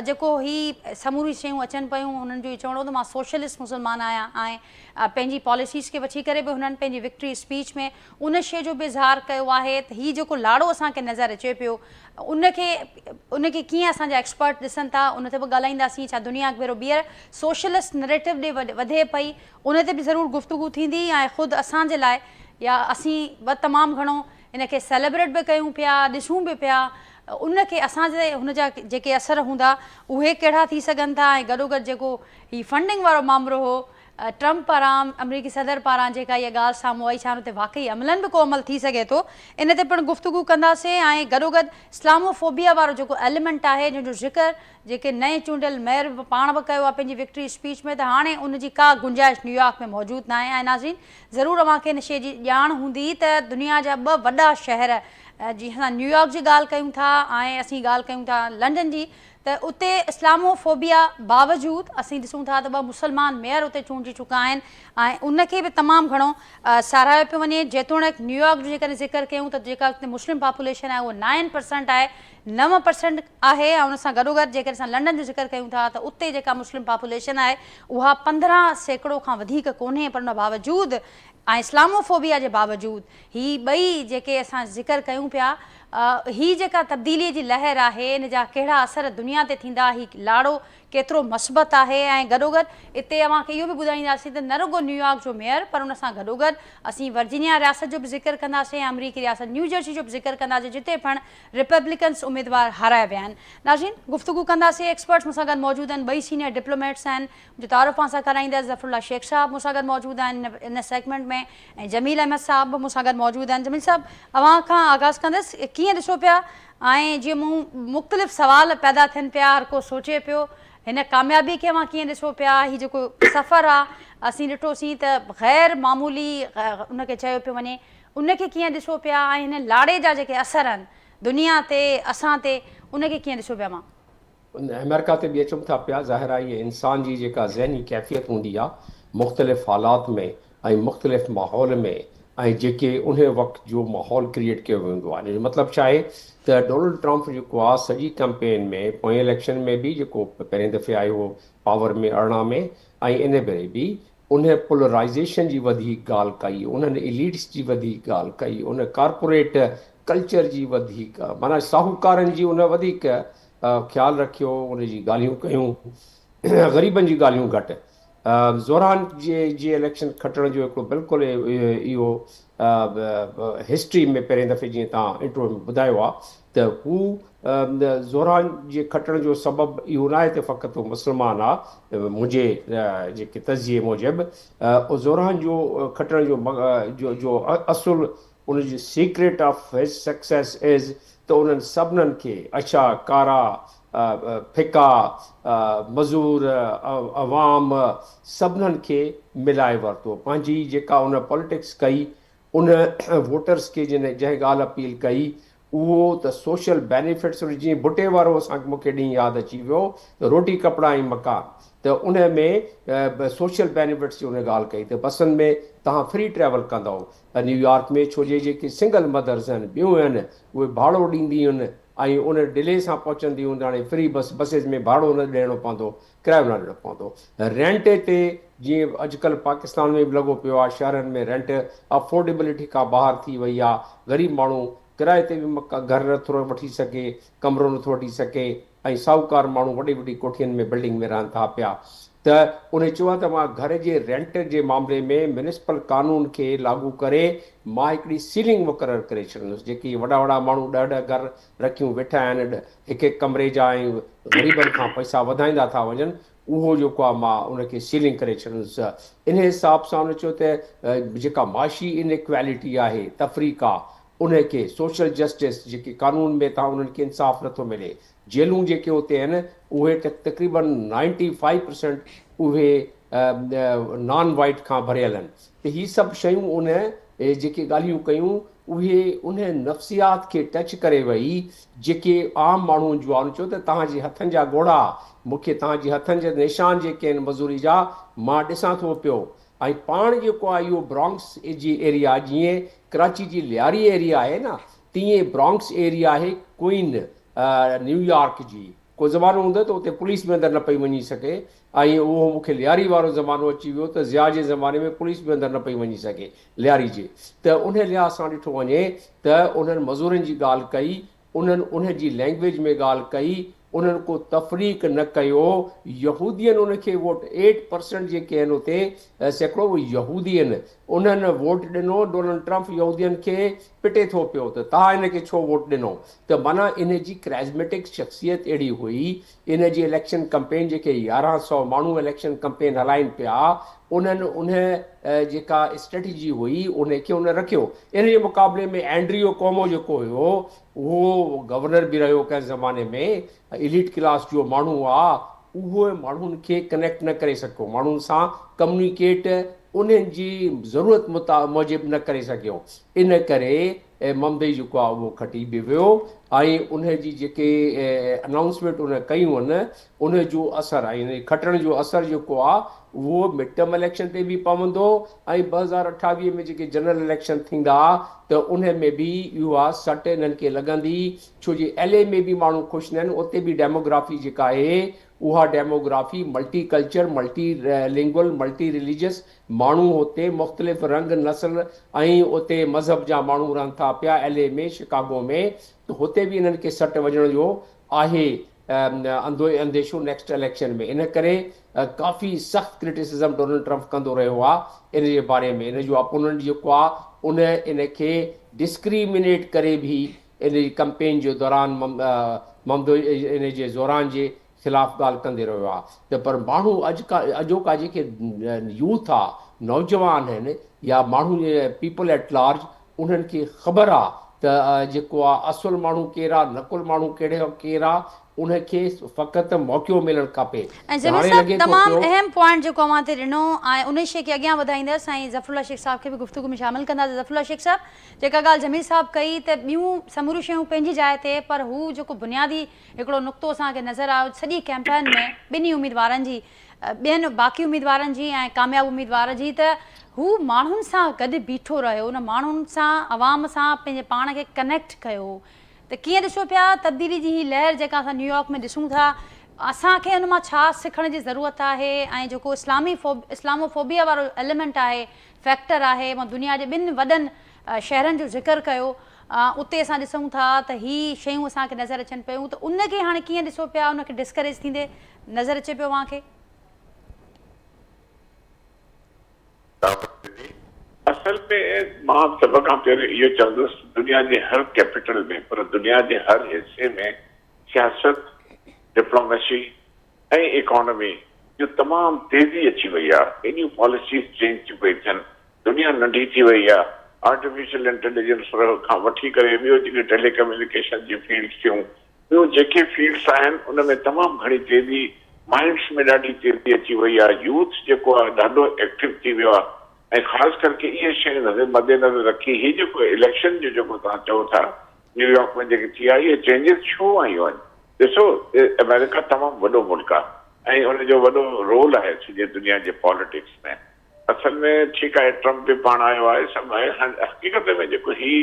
जेको ही समूरी शयूं अचनि पियूं उन्हनि जो ई चवणो त मां सोशलिस्ट मुस्लमान आहियां ऐं पंहिंजी पॉलिसीज़ खे वठी करे बि हुननि पंहिंजी विक्ट्री स्पीच में उन शइ जो बि इज़हार कयो आहे त हीउ जेको लाड़ो असांखे नज़र अचे पियो उनखे कीअं असांजा एक्सपर्ट ॾिसनि था उन ते बि ॻाल्हाईंदासीं। छा दुनिया भेरो ॿीहर सोशलिस्ट नैरेटिव ॾे वधे पई उन ते बि ज़रूरु गुफ़्तगू थींदी ऐं ख़ुदि असांजे लाइ या असीं बि तमामु घणो इनखे सेलिब्रेट बि कयूं पिया ॾिसूं बि पिया उनखे असांजे हुनजा जेके असर हूंदा उहे कहिड़ा थी सघनि था। ऐं गॾोगॾु जेको हीउ फंडिंग वारो मामिलो हो ट्रंप पारां अमरीकी सदर पारां जेका इहा ॻाल्हि साम्हूं आई छा हुन ते वाक़ई अमलनि बि को अमल थी सघे थो इन ते पिणु गुफ़्तगू कंदासीं। ऐं गॾोगॾु इस्लामोफोबिया वारो जेको एलिमेंट आहे जंहिंजो ज़िक्र जेके नए चूंडियल मेयर बि पाण बि कयो आहे पंहिंजी विक्ट्री स्पीच में त हाणे उनजी का गुंजाइश न्यूयॉर्क में मौजूदु न आहे। ऐं नाज़रीन ज़रूरु अव्हांखे इन शइ जी ॼाण हूंदी त दुनिया जा ॿ वॾा शहर जीअं असां न्यूयॉर्क जी ॻाल्हि कयूं था ऐं असीं ॻाल्हि कयूं था लंडन जी त उते इस्लामोफोबिया बावजूदि असीं ॾिसूं था त ॿ मुस्लमान मेयर उते चूंडिजी चुका आहिनि ऐं उनखे बि तमामु घणो साराहियो पियो वञे। जेतोणीकि न्यूयॉर्क जो जेकॾहिं ज़िक्र कयूं त जेका उते मुस्लिम पॉपुलेशन आहे उहा 9% आहे 9% आहे ऐं उन सां गॾोगॾु जेकॾहिं असां लंडन जो ज़िक्र कयूं था त उते जेका मुस्लिम पॉपुलेशन आहे उहा 15% खां वधीक कोन्हे पर उन बावजूदि ऐं इस्लामोफोबिया जे बावजूदि ही ॿई जेके असां ज़िक्र कयूं पिया ही जेका तब्दीलीअ जी लहर आहे इन जा कहिड़ा असर दुनिया ते थींदा ही लाड़ो केतिरो मस्बत आहे। ऐं गॾोगॾु इते अव्हांखे इहो बि ॿुधाईंदासीं त न रुगो न्यूयॉर्क जो मेयर पर उन सां गॾोगॾु असीं वर्जीनिया रियासत जो बि ज़िक्र कंदासीं ऐं अमरीकी रियासत न्यू जर्सी जो बि ज़िक्र कंदासीं जिते पिणु रिपब्लिकन्स उम्मीदवार हाराया विया आहिनि। नाज़रीन गुफ़्तगू कंदासीं एक्सपर्ट्स मूंसां गॾु मौजूदु आहिनि ॿई सीनियर डिप्लोमेट्स आहिनि मुंहिंजो तारुफ़ सां कराईंदसि ज़फ़रुल्ला शेख साहब मूंसां गॾु मौजूदु आहिनि इन सेगमेंट में ऐं जमील अहमद साहब बि मूंसां गॾु मौजूदु आहिनि। जमील साहब अव्हां खां आगाज़ कंदसि कीअं ॾिसो पिया ऐं जीअं मूं मुख़्तलिफ़ सवाल पैदा थियनि पिया हर को सोचे पियो हिन कामयाबी खे अव्हां कीअं ॾिसो पिया हीउ जेको सफ़रु आहे असीं ॾिठोसीं त ग़ैर मामूली उनखे चयो पियो वञे उनखे कीअं ॾिसो पिया ऐं हिन लाड़े जा जेके असर आहिनि दुनिया ते असां ते उनखे कीअं ॾिसो पिया। मां अमेरिका ते बि अचूं था पिया ज़ाहिर आहे इहे इंसान जी जेका ज़हनी कैफ़ियत हूंदी आहे मुख़्तलिफ़ हालात में ऐं मुख़्तलिफ़ माहौल में ऐं जेके उन वक़्त जो माहौल क्रिएट कयो वेंदो आहे हिन जो मतिलबु छा आहे त डोनाल्ड ट्रंप जेको आहे सॼी कैंपेन में पोएं इलेक्शन में बि जेको पहिरें दफ़े आयो हो पावर में 18 में ऐं इन भेरे बि उन पोलराइज़ेशन जी वधीक ॻाल्हि कई उन्हनि इलीट्स जी वधीक ॻाल्हि कई उन कॉर्पोरेट कल्चर जी वधीक माना साहूकारनि जी उन वधीक ख़्यालु रखियो उनजी ॻाल्हियूं कयूं ग़रीबनि जी ॻाल्हियूं घटि ज़ोरान जे इलेक्शन खटण जो हिकिड़ो बिल्कुलु इहो हिस्ट्री में पहिरें दफ़े जीअं तव्हां इंट्रो में ॿुधायो आहे त हू ज़ोरान जे खटण जो सबबु इहो न आहे त फ़क़ति हू मुस्लमान आहे मुंहिंजे जेके तज़िये मूजिबि ज़ोरान जो खटण जो असुलु उनजी सीक्रेट ऑफ हिज सक्सेस इज़ त उन्हनि सभिनीनि खे अछा कारा फिका मज़ूर अवाम सभिनीनि खे मिलाए वरितो पंहिंजी जेका उन पॉलिटिक्स कई उन वोटर्स खे जंहिं ॻाल्हि अपील कई उहो त सोशल बेनिफिट्स जीअं बुटे वारो असांखे मूंखे ॾींहुं यादि अची वियो त रोटी कपिड़ा ऐं मकान त उन में सोशल बेनिफिट्स जी उन ॻाल्हि कई त बसनि में तव्हां फ्री ट्रेवल कंदव न्यूयॉर्क में छो जे जेके सिंगल मदर्स आहिनि ॿियूं आहिनि उहे भाड़ो ॾींदियूं आहिनि ऐं उन डिले सां पहुचंदियूं हाणे फ्री बसिस में भाड़ो न ॾियणो पवंदो किरायो न ॾियणो पवंदो रेंट ते जीअं अॼुकल्ह पाकिस्तान में बि लॻो पियो आहे शहरनि में रेंट अफोर्डेबिलिटी खां ॿाहिरि थी वई आहे ग़रीब माण्हू किराए ते बि घर नथो वठी सघे कमिरो नथो वठी सघे ऐं साहूकार माण्हू वॾी वॾी कोठियुनि में बिल्डिंग में रहनि था पिया त उन चयो आहे त मां घर जे रेंट जे मामले में म्युनिसिपल कानून खे लागू करे मां हिकिड़ी सीलिंग मुक़ररु करे छॾींदुसि जेकी वॾा वॾा माण्हू 10 घर रखियूं वेठा आहिनि हिकु कमरे जा ऐं ग़रीबनि खां पैसा वधाईंदा था वञनि उहो जेको आहे मां उनखे सीलिंग करे छॾींदुसि इन हिसाब सां उन चयो त जेका माशी इनइक्वेलिटी आहे तफ़रीक़ आहे उनखे सोशल जस्टिस जेके कानून में तव्हां उन्हनि खे इंसाफ़ नथो मिले जेलूं जेके उते आहिनि उहे तक़रीबन 95% उहे नॉन वाइट खां भरियल आहिनि त हीअ सभु शयूं उन जेके ॻाल्हियूं कयूं उहे उन नफ़्सियात खे टच करे वई जेके आम माण्हू जूं आहिनि। चयो त तव्हांजे हथनि जा ॻोढ़ा, मूंखे तव्हांजे हथनि जा निशान जेके आहिनि मज़ूरी जा मां ॾिसां थो पियो। ऐं पाण जेको आहे इहो ब्रॉन्क्स जी एरिया, जीअं कराची जी लियारी एरिया आहे न, तीअं ब्रॉन्क्स एरिया आहे क्वीन न्यूयॉर्क जी। को ज़मानो हूंदो त उते पुलिस बि अंदरि न पई वञी सघे, ऐं उहो मूंखे लियारी वारो ज़मानो अची वियो त ज़िया जे ज़माने में पुलिस बि अंदरि न पई वञी सघे लियारी जे। त उन लिहाज़ सां ॾिठो वञे त उन्हनि मज़ूरनि जी ॻाल्हि कई, उन्हनि उन जी लैंग्वेज में ॻाल्हि कई, उन्हनि को तफ़रीक़ न कयो। यहूदियन उनखे वोट 8% जेके आहिनि उते सैकड़ो यहूदी आहिनि, उन्हनि वोट ॾिनो। डोनाल्ड ट्रम्प यहूदियन खे पिटे थो पियो त तव्हां हिन खे छो वोट ॾिनो। त माना इन जी क्रेज़मेटिक शख़्सियत अहिड़ी हुई। इन जी इलेक्शन कैंपेन जेके 1100 माण्हू इलेक्शन कैंपेन हलाइनि पिया, उन्हनि उन जेका स्ट्रेटजी हुई उनखे उन रखियो। इन जे मुक़ाबले में एंड्रियो कोमो जेको हुयो उहो गवर्नर बि रहियो कंहिं ज़माने में, एलीट क्लास जो माण्हू आहे, उहे माण्हुनि खे कनेक्ट न करे सघियो, माण्हुनि सां कम्युनिकेट उन्हनि जी ज़रूरत मूजिबि न करे सघियो। इन करे ममदई जेको आहे उहो खटी बि वियो। ऐं उन जी जेके अनाउंसमेंट उन कयूं आहिनि उन जो असरु ऐं खटण जो असरु जेको आहे उहो मिड टर्म इलेक्शन ते बि पवंदो। ऐं 2028 में जेके जनरल इलेक्शन थींदा त उन में बि इहा सट इन्हनि खे लॻंदी। छो जे LA में बि माण्हू ख़ुशि न आहिनि, उते बि डेमोग्राफी जेका आहे उहा demography multi culture, multi lingual, multi religious माण्हू हुते मुख़्तलिफ़ रंग नस्ल ऐं उते मज़हब जा माण्हू रहनि था पिया LA में, शिकागो में। त हुते बि इन्हनि खे सट वञण जो आहे अंदेशो नेक्स्ट इलेक्शन में। इन करे काफ़ी सख़्तु क्रिटिसिज़म डोनाल्ड ट्रम्प कंदो रहियो आहे इन जे बारे में। इन जो अपोनेंट जेको आहे उन इन खे डिस्क्रिमिनेट करे बि इन जी कैंपेन जे दौरान ममदो इन जे ज़ोरान जे ख़िलाफ़ ॻाल्हि कंदे रहियो आहे। त पर माण्हू अॼोका जेके यूथ आहे, नौजवान आहिनि या माण्हू पीपल एट लार्ज, उन्हनि खे ख़बर आहे त जेको आहे असुल माण्हू केरु आहे, नकुल माण्हू केरु आहे, उनखे फ़क़ति मौक़ो मिलणु खपे। ऐं जमील साहब तमामु अहम पॉइंट जेको अवां ते ॾिनो ऐं उन शइ खे अॻियां वधाईंदसि ऐं ज़फ़रुल्ला शेख साहब खे बि गुफ़्तगू में शामिलु कंदासीं। ज़फ़रुल्ला शेख साहब, जेका ॻाल्हि जमील साहब कई त ॿियूं समूरियूं शयूं पंहिंजी जाइ ते, पर हू जेको बुनियादी हिकिड़ो नुक़्तो असांखे नज़र आयो सॼी कैंपेन में ॿिन्ही उम्मीदवारनि जी, ॿियनि बाक़ी उम्मीदवारनि जी ऐं कामयाबु उम्मीदवार जी, त हू माण्हुनि सां गॾु बीठो रहियो, उन माण्हुनि सां आवाम सां पंहिंजे पाण खे कनेक्ट कयो। त कीअं ॾिसो पिया तब्दीली जी ही लहर जेका असां न्यूयॉर्क में ॾिसूं था, असांखे उन मां छा सिखण जी ज़रूरत आहे? ऐं जेको इस्लामोफोबिया वारो एलिमेंट आहे, फैक्टर आहे, मां दुनिया जे ॿिनि वॾनि शहरनि जो ज़िक्र कयो, उते असां ॾिसूं था त ही शयूं असांखे नज़र अचनि पियूं। त उनखे हाणे कीअं ॾिसो पिया, उनखे डिस्करेज थींदे नज़र अचे पियो अव्हांखे? असल में मां सभ खां पहिरियों इहो चवंदुसि, दुनिया जे हर कैपिटल में, पर दुनिया जे हर हिस्से में सियासत, डिप्लोमेसी ऐं इकोनॉमी जो तमामु तेज़ी अची वई आहे। एॾियूं पॉलिसीज़ चेंज थी पई थियनि, दुनिया नंढी थी वई आहे। आर्टिफिशियल इंटेलिजेंस खां वठी करे ॿियो जेके टेलीकम्युनिकेशन जी फील्ड्स थियूं, ॿियूं जेके फील्ड्स आहिनि उन में तमामु घणी तेज़ी, माइंड्स में ॾाढी तेज़ी अची वई आहे। यूथ जेको आहे ॾाढो एक्टिव थी वियो आहे। ऐं ख़ासि करके इहे शयूं मद्देनज़र रखी ही जेको इलेक्शन जो जेको तव्हां चओ था न्यूयॉर्क में जेके थी आहे, इहे चेंजिस छो आयूं आहिनि? ॾिसो, अमेरिका तमामु वॾो मुल्क आहे ऐं उनजो वॾो रोल आहे सॼे दुनिया जे पॉलिटिक्स में। असल में ठीकु आहे, ट्रम्प बि पाण आयो आहे, सभु आहे। हक़ीक़त में जेको ही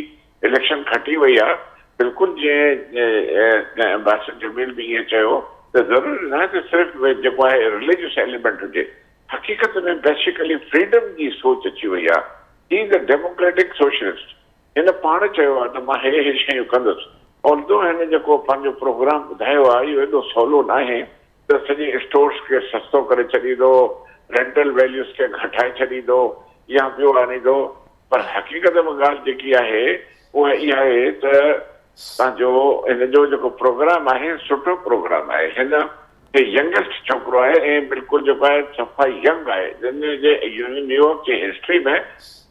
इलेक्शन खटी वई आहे, बिल्कुलु जीअं एम्बेसडर जमील बि ईअं चयो त ज़रूरी न आहे त सिर्फ़ु जेको आहे रिलीजियस एलिमेंट हुजे। हक़ीक़त में बेसिकली फ्रीडम जी सोच अची वई आहे। He is a democratic socialist. हिन पाण चयो आहे त मां हे शयूं कंदुसि। ऑल्दो हिन जेको पंहिंजो प्रोग्राम ॿुधायो आहे इहो एॾो सवलो न आहे त सॼे स्टोर्स खे सस्तो करे छॾींदो, रेंटल वैल्यूस खे घटाए छॾींदो या ॿियो आणींदो। पर हक़ीक़त में ॻाल्हि जेकी आहे उहा इहा आहे त तव्हांजो हिन जो जेको प्रोग्राम आहे सुठो प्रोग्राम आहे। हिन यंगेस्ट छोकिरो आहे ऐं बिल्कुलु जेको आहे सफ़ा यंग आहे। न्यूयॉर्क जी हिस्ट्री में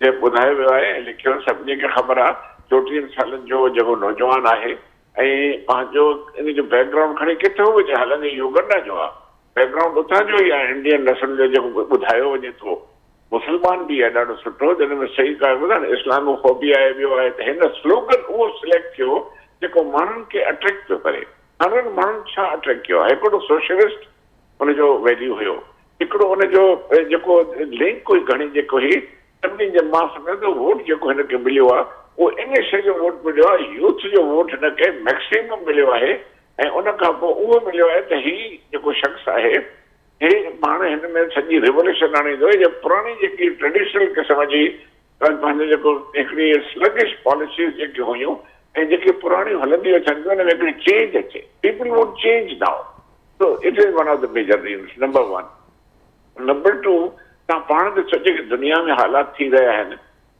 जे ॿुधायो वियो आहे, लिखियो, सभिनी खे ख़बर आहे, 34 सालनि जो जेको नौजवान आहे ऐं पंहिंजो इन जो बैकग्राउंड खणी किथे हुजे, हालांकि युगंडा जो आहे, बैकग्राउंड उतां जो ई आहे, इंडियन नस्ल जो जेको ॿुधायो वञे थो। मुस्लमान भी आहे ॾाढो सुठो जिन में सही ॻाल्हि ॿुधायो न इस्लामोफोबिया आहे ॿियो आहे त हिन स्लोगन उहो सिलेक्ट थियो जेको माण्हुनि खे अट्रैक्ट पियो करे। हाणे माण्हुनि छा अट्रैक्ट कयो आहे? हिकिड़ो सोशलिस्ट हुनजो वैल्यू हुयो, हिकिड़ो हुनजो जेको लिंक हुई घणी जेको हुई सभिनी जे मां सम्झां थो वोट जेको हिनखे मिलियो आहे उहो इन शइ जो वोट मिलियो आहे, यूथ जो वोट हिनखे मैक्सिमम मिलियो आहे। ऐं उन खां पोइ उहो मिलियो आहे त हीउ जेको शख़्स आहे हे पाण हिन में सॼी रिवोल्यूशन आणींदो जे पुराणी जेकी ट्रेडिशनल क़िस्म जी पंहिंजो जेको हिकिड़ी स्लगिश पॉलिसीज़ जेके हुयूं ऐं जेके पुराणियूं हलंदियूं अचनि हुन में हिकिड़ी चेंज अचे। People won't change now, so it is one of the major reasons, number one. Number two, तव्हां पाण ॾिसो जेके दुनिया में हालात थी रहिया आहिनि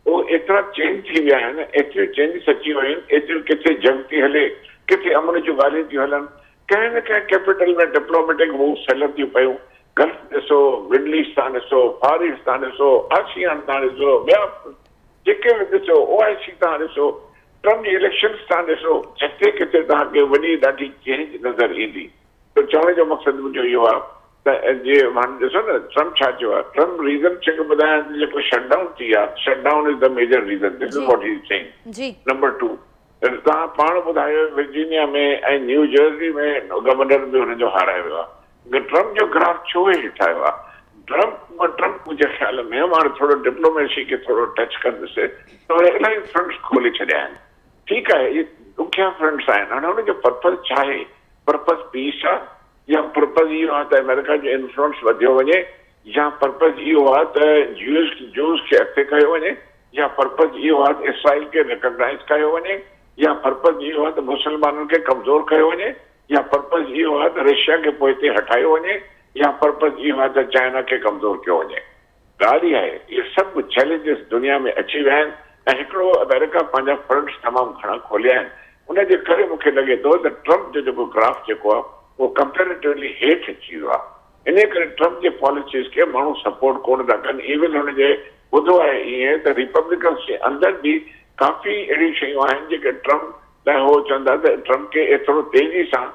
उहे एतिरा चेंज थी विया आहिनि, एतिरियूं चेंजिस अची वियूं आहिनि, एतिरियूं किथे जंग थी हले, किथे अमन जूं ॻाल्हियूं थियूं हलनि, कंहिं न कंहिं कैपिटल में डिप्लोमेटिक मूव्स हलनि थियूं पियूं। गल्फ ॾिसो, मिडल ईस्ट तां ॾिसो, फार ईस्ट तां ॾिसो, आसियान तां ॾिसो, ॿिया जेके बि ॾिसो, OIC तां ॾिसो, ट्रम्प जी इलेक्शन्स तां ॾिसो, जिते किथे तव्हांखे वॾी ॾाढी चेंज नज़र ईंदी। त चवण जो मक़सदु मुंहिंजो इहो आहे त जीअं हाणे ॾिसो न ट्रम्प छा चयो आहे। ट्रम्प रीज़न जेको ॿुधायां जेको शटडाउन थी आहे, shutdown is the major reason, this is what he is saying. Number two, तव्हां पाण ॿुधायो वर्जीनिया में ऐं न्यू जर्सी में गवर्नर बि हुनजो हारायो वियो आहे। ट्रम्प जो ग्राफ छो हेठि ठाहियो आहे? ट्रम्प मुंहिंजे ख़्याल में हाणे थोरो डिप्लोमेसी खे थोरो टच कंदुसि त हुन इलाही फ्रंट्स खोले छॾिया आहिनि। ठीकु आहे, इहे ॾुखिया फ्रंट्स आहिनि। हाणे हुनजो पर्पज़ छा आहे? पर्पज़ पीस आहे या पर्पज़ इहो आहे त अमेरिका जो इन्फ्लुएंस वधियो वञे या पर्पज़ इहो आहे त जूस खे अॻिते कयो वञे या पर्पज़ इहो आहे त इसराइल खे रिकॉग्नाइज़ कयो वञे या पर्पज़ इहो आहे त मुस्लमाननि खे कमज़ोर कयो वञे या पर्पज़ इहो आहे त रशिया खे पोइ हिते हटायो वञे या पर्पज़ इहो आहे त चाइना खे कमज़ोर कयो वञे। ॻाल्हि इहा आहे, इहे सभु चैलेंजिस दुनिया में अची विया आहिनि ऐं हिकिड़ो अमेरिका पंहिंजा फ्रंट्स तमामु घणा खोलिया आहिनि। उनजे करे मूंखे लॻे थो त ट्रम्प जो जेको ग्राफ जेको आहे उहो कंपेरेटिवली हेठि अची वियो आहे। इन करे ट्रम्प जे पॉलिसीज़ खे माण्हू सपोर्ट कोन था कनि। इवन हुनजे ॿुधो आहे ईअं त रिपब्लिकन्स जे अंदरि बि काफ़ी अहिड़ियूं शयूं आहिनि जेके ट्रम्प लाइ हो चवंदा त ट्रम्प खे एतिरो तेज़ी सां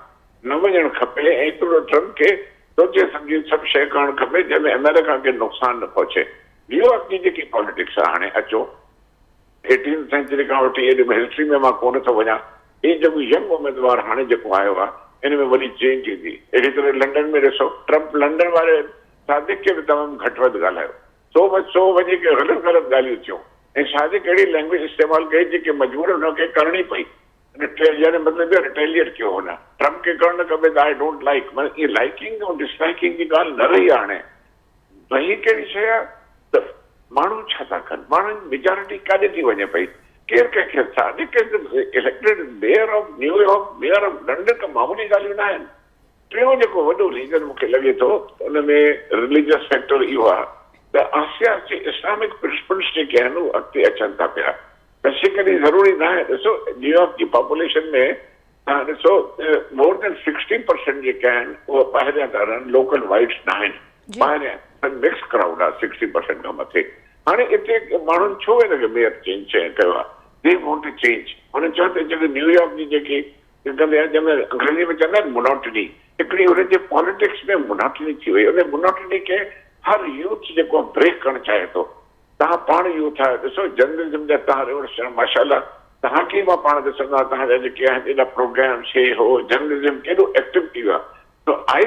न वञणु खपे ऐं एतिरो ट्रम्प खे सोचे सम्झी सभु शइ करणु खपे जंहिंमें अमेरिका खे नुक़सानु न पहुचे। न्यूयॉर्क जी जेकी पॉलिटिक्स आहे हाणे अचो 18th सेंचुरी खां वठी एॾी हिस्ट्री में मां कोन थो वञा, ही जेको यंग उमेदवार हाणे जेको आयो आहे इन में वॾी चेंज ईंदी। अहिड़ी तरह लंडन में ॾिसो, ट्रम्प लंडन वारे सादिक खे बि तमामु घटि वधि ॻाल्हायो, सो वञी करे ग़लति ॻाल्हियूं थियूं ऐं सादिक अहिड़ी लैंग्वेज इस्तेमालु कई जेके मजबूर हुनखे करणी पई। मतिलबु रिटेलिएट कयो हुन ट्रम्प खे करणु न खपे त आई डोंट लाइक, मतिलबु इहे लाइकिंग ऐं डिसलाइकिंग जी ॻाल्हि न रही आहे। हाणे वही कहिड़ी शइ आहे त माण्हू छा था कनि, माण्हुनि जी मेजॉरिटी काॾे थी वञे पई, केरु कंहिंखे Sadiq elected mayor of New York, mayor of London, त मामूली ॻाल्हियूं न आहिनि। टियों जेको वॾो रीज़न मूंखे लॻे थो हुन में रिलीजियस फैक्टर इहो आहे त आस्ते आस्ते इस्लामिक प्रिंसिपल्स जेके आहिनि उहे अॻिते अचनि था पिया। बेसिकली ज़रूरी न आहे, ॾिसो न्यूयॉर्क जी पॉपुलेशन में तव्हां ॾिसो मोर देन 60% जेके आहिनि उहे ॿाहिरियां था रहनि, लोकल वाइट्स न आहिनि, ॿाहिरियां मिक्स क्राउड आहे 60% खां मथे। हाणे हिते माण्हुनि छो हिनखे मेयर चेंज कयो आहे? They want to change. हुन चयो त जेके न्यूयॉर्क जी जेकी कंदे आहे जंहिंमें अंग्रेजी में चवंदा आहिनि मोनोटनी, हिकिड़ी हुनजे पॉलिटिक्स में मोनोटनी थी वई। उन मोनोटनी खे हर यूथ जेको ब्रेक करणु चाहे थो। तव्हां पाण यूथ आहे, ॾिसो जर्नलिज़म जा तव्हां रिवर्स माशाल्लाह तव्हांखे मां पाण ॾिसंदो आहियां तव्हांजा जेके आहिनि एॾा प्रोग्राम्स हे हो जर्नलिज़म केॾो एक्टिव थी वियो आहे। So I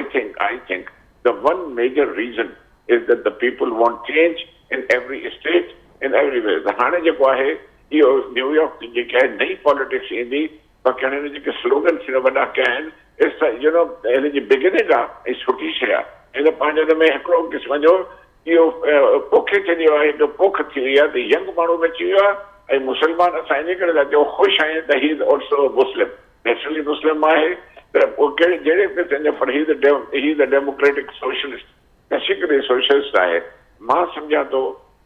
think the one major reason is that the people want change in every state in everywhere. हाणे जेको आहे इहो न्यूयॉर्क जी जेकी आहे नई पॉलिटिक्स ईंदी, बाक़ी हाणे हिन जेके स्लोगन्स वॾा कया आहिनि यू नो हिन जी बिगिनिंग आहे ऐं सुठी शइ आहे। हिन पंहिंजे में हिकिड़ो क़िस्म जो इहो पोखे छॾियो आहे, हिकु पोख थी वई आहे त यंग माण्हू बि अची वियो आहे ऐं मुस्लमान असां इन करे था चऊं ख़ुशि आहियूं त he is also Muslim, naturally Muslim आहे त पोइ कहिड़े जहिड़े बि पर he the democratic socialist, basically socialist आहे। मां सम्झां थो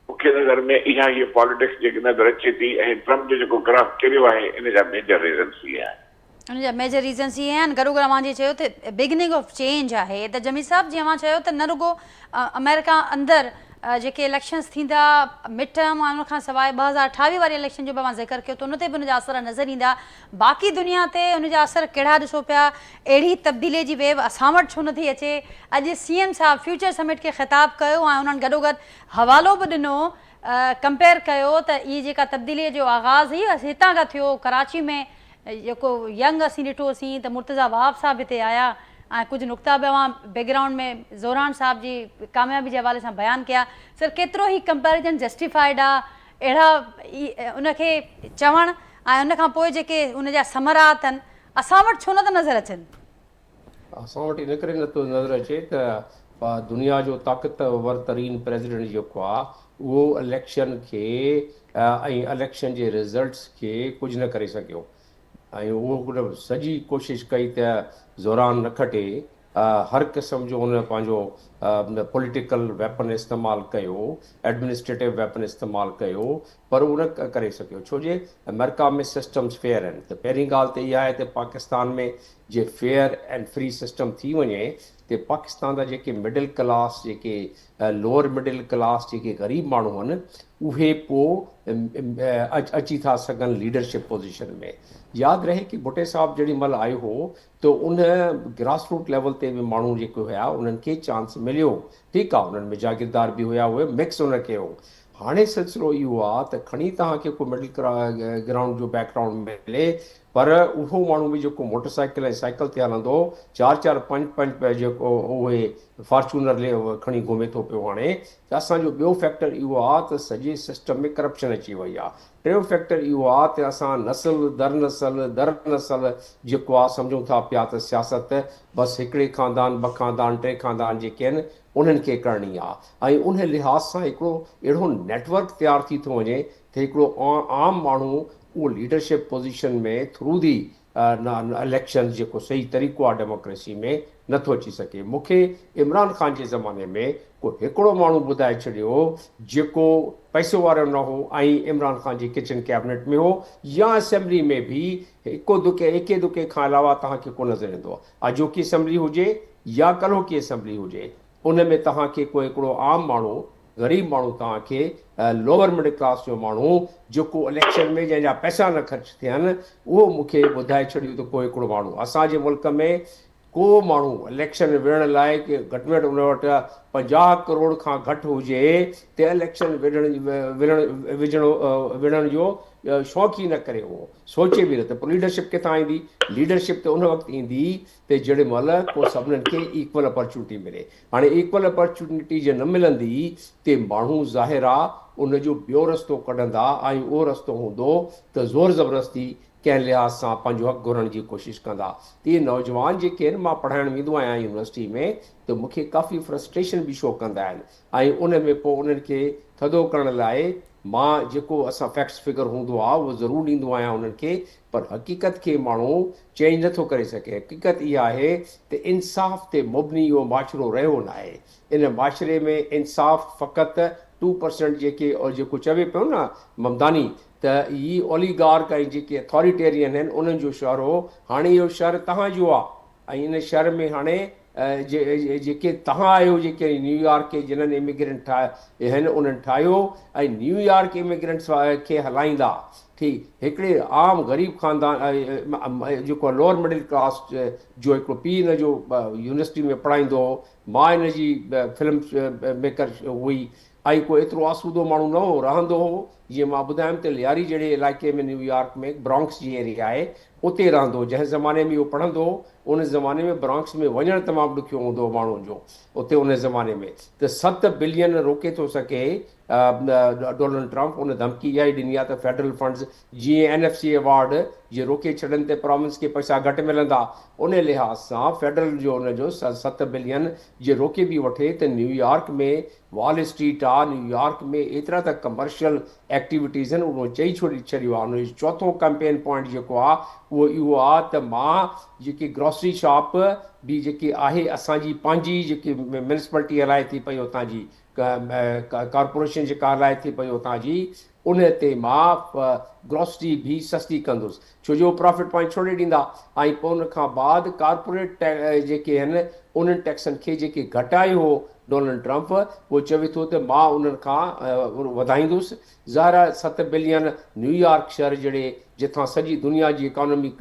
मूंखे नज़र में इहा हीअ पॉलिटिक्स जेकी नज़र अचे थी ऐं ट्रम्प जो जेको ग्राफ किरियो आहे इन जा मेजर रीज़न्स इहे आहिनि। उनजा मेजर रीज़न्स इहे आहिनि। गॾो गॾु मां जीअं चयो त बिगिनिंग ऑफ चेंज आहे त जमी साहब जीअं मां चयो त न रुगो अमेरिका अंदरि जेके इलेक्शन्स थींदा मिड टर्म ऐं उनखां सवाइ 2028 वारे इलेक्शन जो बि मां ज़िक्र कयो त उन ते बि उनजा असर नज़र ईंदा। बाक़ी दुनिया ते उनजा असर कहिड़ा ॾिसो पिया, अहिड़ी तब्दीलीअ जी वेव असां वटि छो नथी अचे? अॼु CM साहब फ्यूचर समिट खे ख़िताब कयो ऐं उन्हनि गॾोगॾु हवालो बि ॾिनो, कंपेयर कयो त इहा जेका तब्दीलीअ जो आगाज़ हुई हितां खां थियो। कराची में जेको यंग असीं ॾिठोसीं त मुर्तज़ा वहाब साहब हिते आया ऐं कुझु नुक़्ता बि बैकग्राउंड में ज़ोरान साहब जी कामयाबी जे हवाले सां बयानु कया। सर केतिरो ई कंपेरिजन जस्टिफाइड आहे अहिड़ा उनखे चवणु ऐं उनखां पोइ जेके उनजा समरात आहिनि असां वटि छो नथा नज़र अचनि? असां वटि इन करे नथो नज़र अचे त दुनिया जो ताक़तवर तरीन प्रेसिडेंट जेको आहे उहो इलेक्शन खे ऐं इलेक्शन जे रिज़ल्ट्स खे कुझु न करे सघियो ऐं उहो सॼी कोशिशि कई त ज़ोरान न खटे, हर क़िस्म जो हुन पंहिंजो पॉलिटिकल वेपन इस्तेमालु कयो, एडमिनिस्ट्रेटिव वेपन इस्तेमालु कयो, पर उहो न करे सघियो छो जे अमेरिका में सिस्टम्स फेयर आहिनि। त पहिरीं ॻाल्हि त इहा आहे त पाकिस्तान में जे फेयर एंड फ्री सिस्टम थी वञे त पाकिस्तान जा जेके मिडिल क्लास, जेके लोअर मिडिल क्लास, जेके ग़रीब माण्हू आहिनि उहे पोइ अची था सघनि लीडरशिप पोज़ीशन में। यादि रहे कि भुट्टे साहब जेॾी महिल आयो हो त उन ग्रास रूट लेवल ते बि माण्हू जेके हुया उन्हनि खे चांस मिलियो, ठीकु आहे, उन्हनि में जागीरदार बि हुया, उहे मिक्स उनखे हो। हाणे सिलसिलो इहो आहे त खणी तव्हांखे को मिडिल ग्राउंड जो बैकग्राउंड मिले, पर उहो माण्हू बि जेको मोटरसाइकिल ऐं साइकिल ते हलंदो 4-4 5-5 जेको उहे फॉर्चूनर खणी घुमे थो पियो हाणे, त असांजो ॿियो फैक्टर इहो आहे त सॼे सिस्टम में करप्शन अची वई आहे। टियों फैक्टर इहो आहे त असां नस्ल दर नस्ल जेको आहे सम्झूं था पिया त सियासत बसि हिकिड़े ख़ानदान 2 ख़ानदान 3 ख़ानदान जेके आहिनि उन्हनि खे करणी आहे, ऐं उन लिहाज़ सां हिकिड़ो अहिड़ो नेटवर्क तयारु थी थो वञे त हिकिड़ो आम माण्हू उहो लीडरशिप पोज़ीशन में थ्रू दी इलेक्शन जेको सही तरीक़ो आहे डेमोक्रेसी में नथो अची सघे। मूंखे इमरान ख़ान जे ज़माने में को हिकिड़ो माण्हू ॿुधाए छॾियो जेको पैसो वारो न हो ऐं इमरान ख़ान जी किचन कैबिनेट में हो या असेंबली में बि एके दुके खां अलावा तव्हांखे को नज़र ईंदो आहे। अॼोकी असेंबली हुजे या कल्होकी असेंबली हुजे, उन में तव्हांखे को हिकिड़ो आम माण्हू, ग़रीब माण्हू, तव्हांखे लोअर मिडिल क्लास जो माण्हू जेको इलेक्शन में जंहिंजा पैसा न ख़र्च थियनि उहो मूंखे ॿुधाए छॾियो त को हिकिड़ो माण्हू असांजे मुल्क में को माण्हू इलेक्शन में विढ़ण लाइ कि घटि में घटि उन वटि 50 करोड़ खां घटि हुजे त इलेक्शन विढ़ण जो शौक़ु ई न करे, उहो सोचे बि न त पोइ लीडरशिप किथां ईंदी? लीडरशिप त उन वक़्तु ईंदी त जेॾी महिल को सभिनीनि खे इक्वल अपॉर्चुनिटी मिले। हाणे इक्वल अपॉर्चुनिटी जे न मिलंदी त माण्हू ज़ाहिर आहे उन जो ॿियो रस्तो कढंदा ऐं उहो रस्तो हूंदो त ज़ोर ज़बरदस्ती कंहिं लिहाज़ सां पंहिंजो हक़ घुरण जी कोशिशि कंदा। त इहे नौजवान जेके आहिनि, मां पढ़ाइणु वेंदो आहियां यूनिवर्सिटी में, त मूंखे काफ़ी फ्रस्ट्रेशन बि शो कंदा आहिनि ऐं उन में पोइ उन्हनि खे थधो करण लाइ मां जेको असां फैक्ट्स फिगर हूंदो आहे उहो ज़रूरु ॾींदो आहियां उन्हनि खे, पर हक़ीक़त खे माण्हू चेंज नथो करे सघे। हक़ीक़त इहा आहे त इंसाफ़ ते मुबनी इहो माशरो रहियो न आहे। इन माशरे में इंसाफ़ फ़क़ति 2% जेको चवे पियो न ममदानी त ही ओलिगार्क ऐं जेके अथॉरिटेरियन आहिनि उन्हनि जो शहर हो, हाणे इहो शहर तव्हांजो आहे ऐं इन शहर में हाणे जेके तव्हां आहियो, जेके न्यूयॉर्क के जिन्हनि इमिग्रेंट आहिनि उन्हनि ठाहियो ऐं न्यूयॉर्क इमिग्रेंट्स खे हलाईंदा। ठीकु, हिकिड़े आम ग़रीब ख़ानदान जेको लोअर मिडिल क्लास जो हिकिड़ो पीउ हिन जो यूनिवर्सिटी में पढ़ाईंदो हो, मां हिन जी फिल्म मेकर हुई ऐं को एतिरो आसूदो माण्हू न हो, रहंदो हो जीअं मां ॿुधायमि त लियारी जहिड़े इलाइक़े में न्यूयॉर्क में ब्रॉन्क्स जी एरिया आहे उते रहंदो हो। जंहिं ज़माने में इहो पढ़ंदो हो उन ज़माने में ब्रॉन्क्स में वञणु तमामु ॾुखियो हूंदो हो माण्हुनि जो उते उन ज़माने में। त 7 बिलियन रोके थो सघे डोनाल्ड ट्रंप, उन धमकी इहा ई ॾिनी आहे त फेडरल फंड्स जीअं NFC अवार्ड जे रोके छॾनि ते प्रोविंस खे पैसा घटि मिलंदा, उन लिहाज़ सां फेडरल जो उनजो 7 बिलियन जे रोके बि वठे त न्यूयॉर्क में वॉल स्ट्रीट आहे, न्यूयॉर्क में एतिरा त कमर्शियल एक्टिविटीज़ आहिनि, उहो चई छॾियो आहे। उनजो चौथों कैंपेन पॉइंट जेको आहे उहो इहो आहे त मां जेकी ग्रोसरी शॉप बि जेकी आहे असांजी पंहिंजी जेकी म्यूनिसिपलिटी हलाए थी पई, उतां जी कॉर्पोरेशन जेका हलाए थी पई उतां जी, उन ते मां ग्रोसरी भी सस्ती कंदुसि, छो जो प्रॉफिट पॉइंट छोड़े ॾींदा ऐं पोइ उन खां बाद कारपोरेट जेके आहिनि उन्हनि टैक्सनि खे जेके घटायो हो डोनाल्ड ट्रंप, उहो चवे थो त मां उन्हनि खां वधाईंदुसि। ज़ाहिर 7 बिलियन न्यूयॉर्क शहर जहिड़े जिथां सॼी दुनिया जी इकॉनमी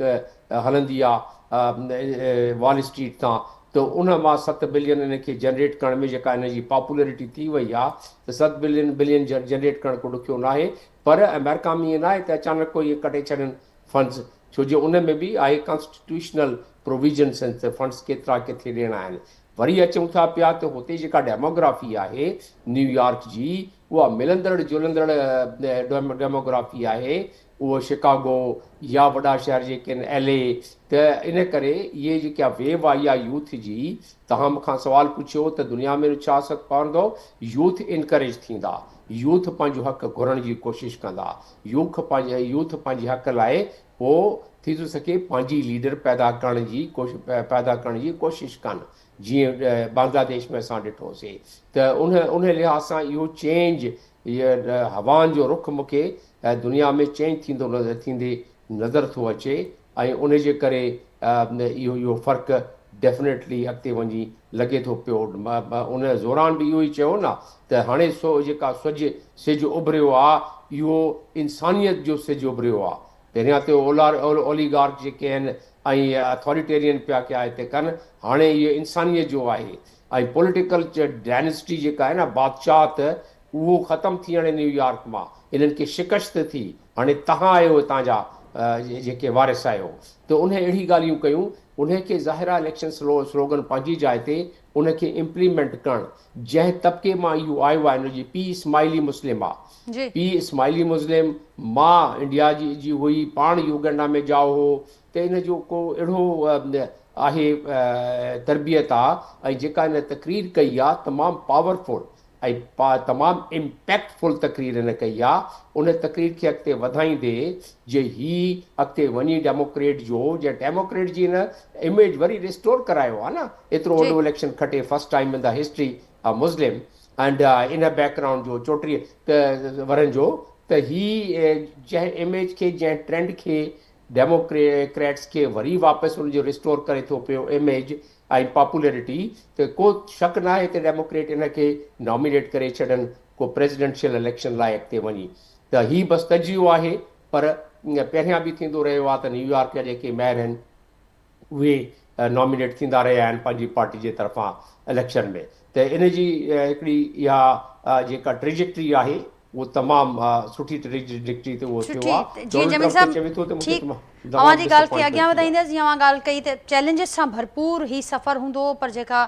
हलंदी आहे वॉल स्ट्रीट तां, त उन मां 7 बिलियन इन खे जनरेट करण में जेका इन जी पॉपुलरिटी थी वई आहे, त 7 बिलियन जनरेट करणु को ॾुखियो न आहे। पर अमेरिका में ईअं न आहे त अचानक को इहे कटे छॾनि फंड्स, छो जो उन में बि आहे कॉन्स्टिट्यूशनल प्रोविजन्स आहिनि त फंड्स केतिरा किथे ॾियणा आहिनि। वरी अचूं था पिया त हुते जेका डेमोग्राफी आहे न्यूयॉर्क जी, उहा मिलंदड़ जुलंदड़ डेमोग्राफी आहे, उहो शिकागो या वॾा शहर जेके आहिनि LA, त इन करे इहे जेका वेव आई आहे यूथ जी, तव्हां मूंखां सुवालु पुछियो त दुनिया में छा असरु पवंदो, यूथ इनकरेज थींदा, यूथ पंहिंजो हक़ घुरण जी कोशिशि कंदा, यूथ पंहिंजे हक़ लाइ पोइ थी थो सघे पंहिंजी लीडर पैदा करण जी कोशिशि कनि, जीअं बांग्लादेश में असां ॾिठोसीं। त उन लिहाज़ सां इहो चेंज, इहा हवाउनि जो रुख मूंखे दुनिया में चेंज थींदे नज़र थो अचे, ऐं उन जे करे इहो फ़र्क़ु डेफिनेटली अॻिते वञी लॻे थो पियो। उन ज़ोरान बि इहो ई चयो न त हाणे जेका सिज उभरियो आहे, इहो इंसानियत जो सिज उभरियो आहे। पहिरियां त ओलिगार्क जेके आहिनि ऐं अथॉरिटेरियन पिया कया हिते कनि, हाणे इहो इंसानियत जो आहे। ऐं पॉलिटिकल डायनेस्टी जेका आहे न, बादशाहत, उहो ख़तमु थी हाणे न्यूयॉर्क मां, इन्हनि खे शिकस्त थी, हाणे तव्हां आहियो हितां जा जेके वारिस आहियो। त उन अहिड़ी ॻाल्हियूं कयूं, उनखे ज़ाहिरा इलेक्शन स्लोगन पंहिंजी जाइ ते उनखे इम्प्लीमेंट करणु, जंहिं तबिके मां इहो आयो आहे, हिनजी पीउ इस्माइली मुस्लिम आहे, पीउ इस्माइली मुस्लिम, मां इंडिया जी हुई, पाण युगंडा में जाओ हो, त इन जो को अहिड़ो आहे तरबियत आहे, ऐं जेका इन तक़रीर कई आहे तमामु पावरफुल ऐं तमामु इम्पैक्टफुल तक़रीर हिन कई आहे। उन तक़रीर खे अॻिते वधाईंदे जे ही अॻिते वञी डेमोक्रेट जी हिन इमेज वरी रिस्टोर करायो आहे न, एतिरो वॾो इलेक्शन खटे, first time in the history of Muslim and in background जो 34 वरनि जो, त ही जंहिं इमेज खे, जंहिं ट्रेंड खे डेमोक्रेट्स खे वरी वापसि उनजो रिस्टोर करे थो पियो इमेज ऐं पॉपुलरिटी, त को शक न आहे त डेमोक्रेट इन खे नॉमिनेट करे छॾनि को प्रेसिडेंशियल इलेक्शन लाइ अॻिते वञी। त ही बसि तजियो आहे, पर पहिरियां बि थींदो रहियो आहे त न्यूयॉर्क जा जेके मेयर आहिनि उहे नॉमिनेट थींदा रहिया आहिनि पंहिंजी पार्टी जे तरफ़ां इलेक्शन में। त इन जी हिकिड़ी इहा जेका ट्रेजेक्टरी आहे, उहो तमामु सुठी ट्रेजेक्टरी ते उहो थियो आहे। जी जमील साहब, अवां जी ॻाल्हि खे अॻियां वधाईंदसि, जीअं अवां ॻाल्हि कई त चैलेंजिस सां भरपूर ही सफ़र हूंदो, पर जेका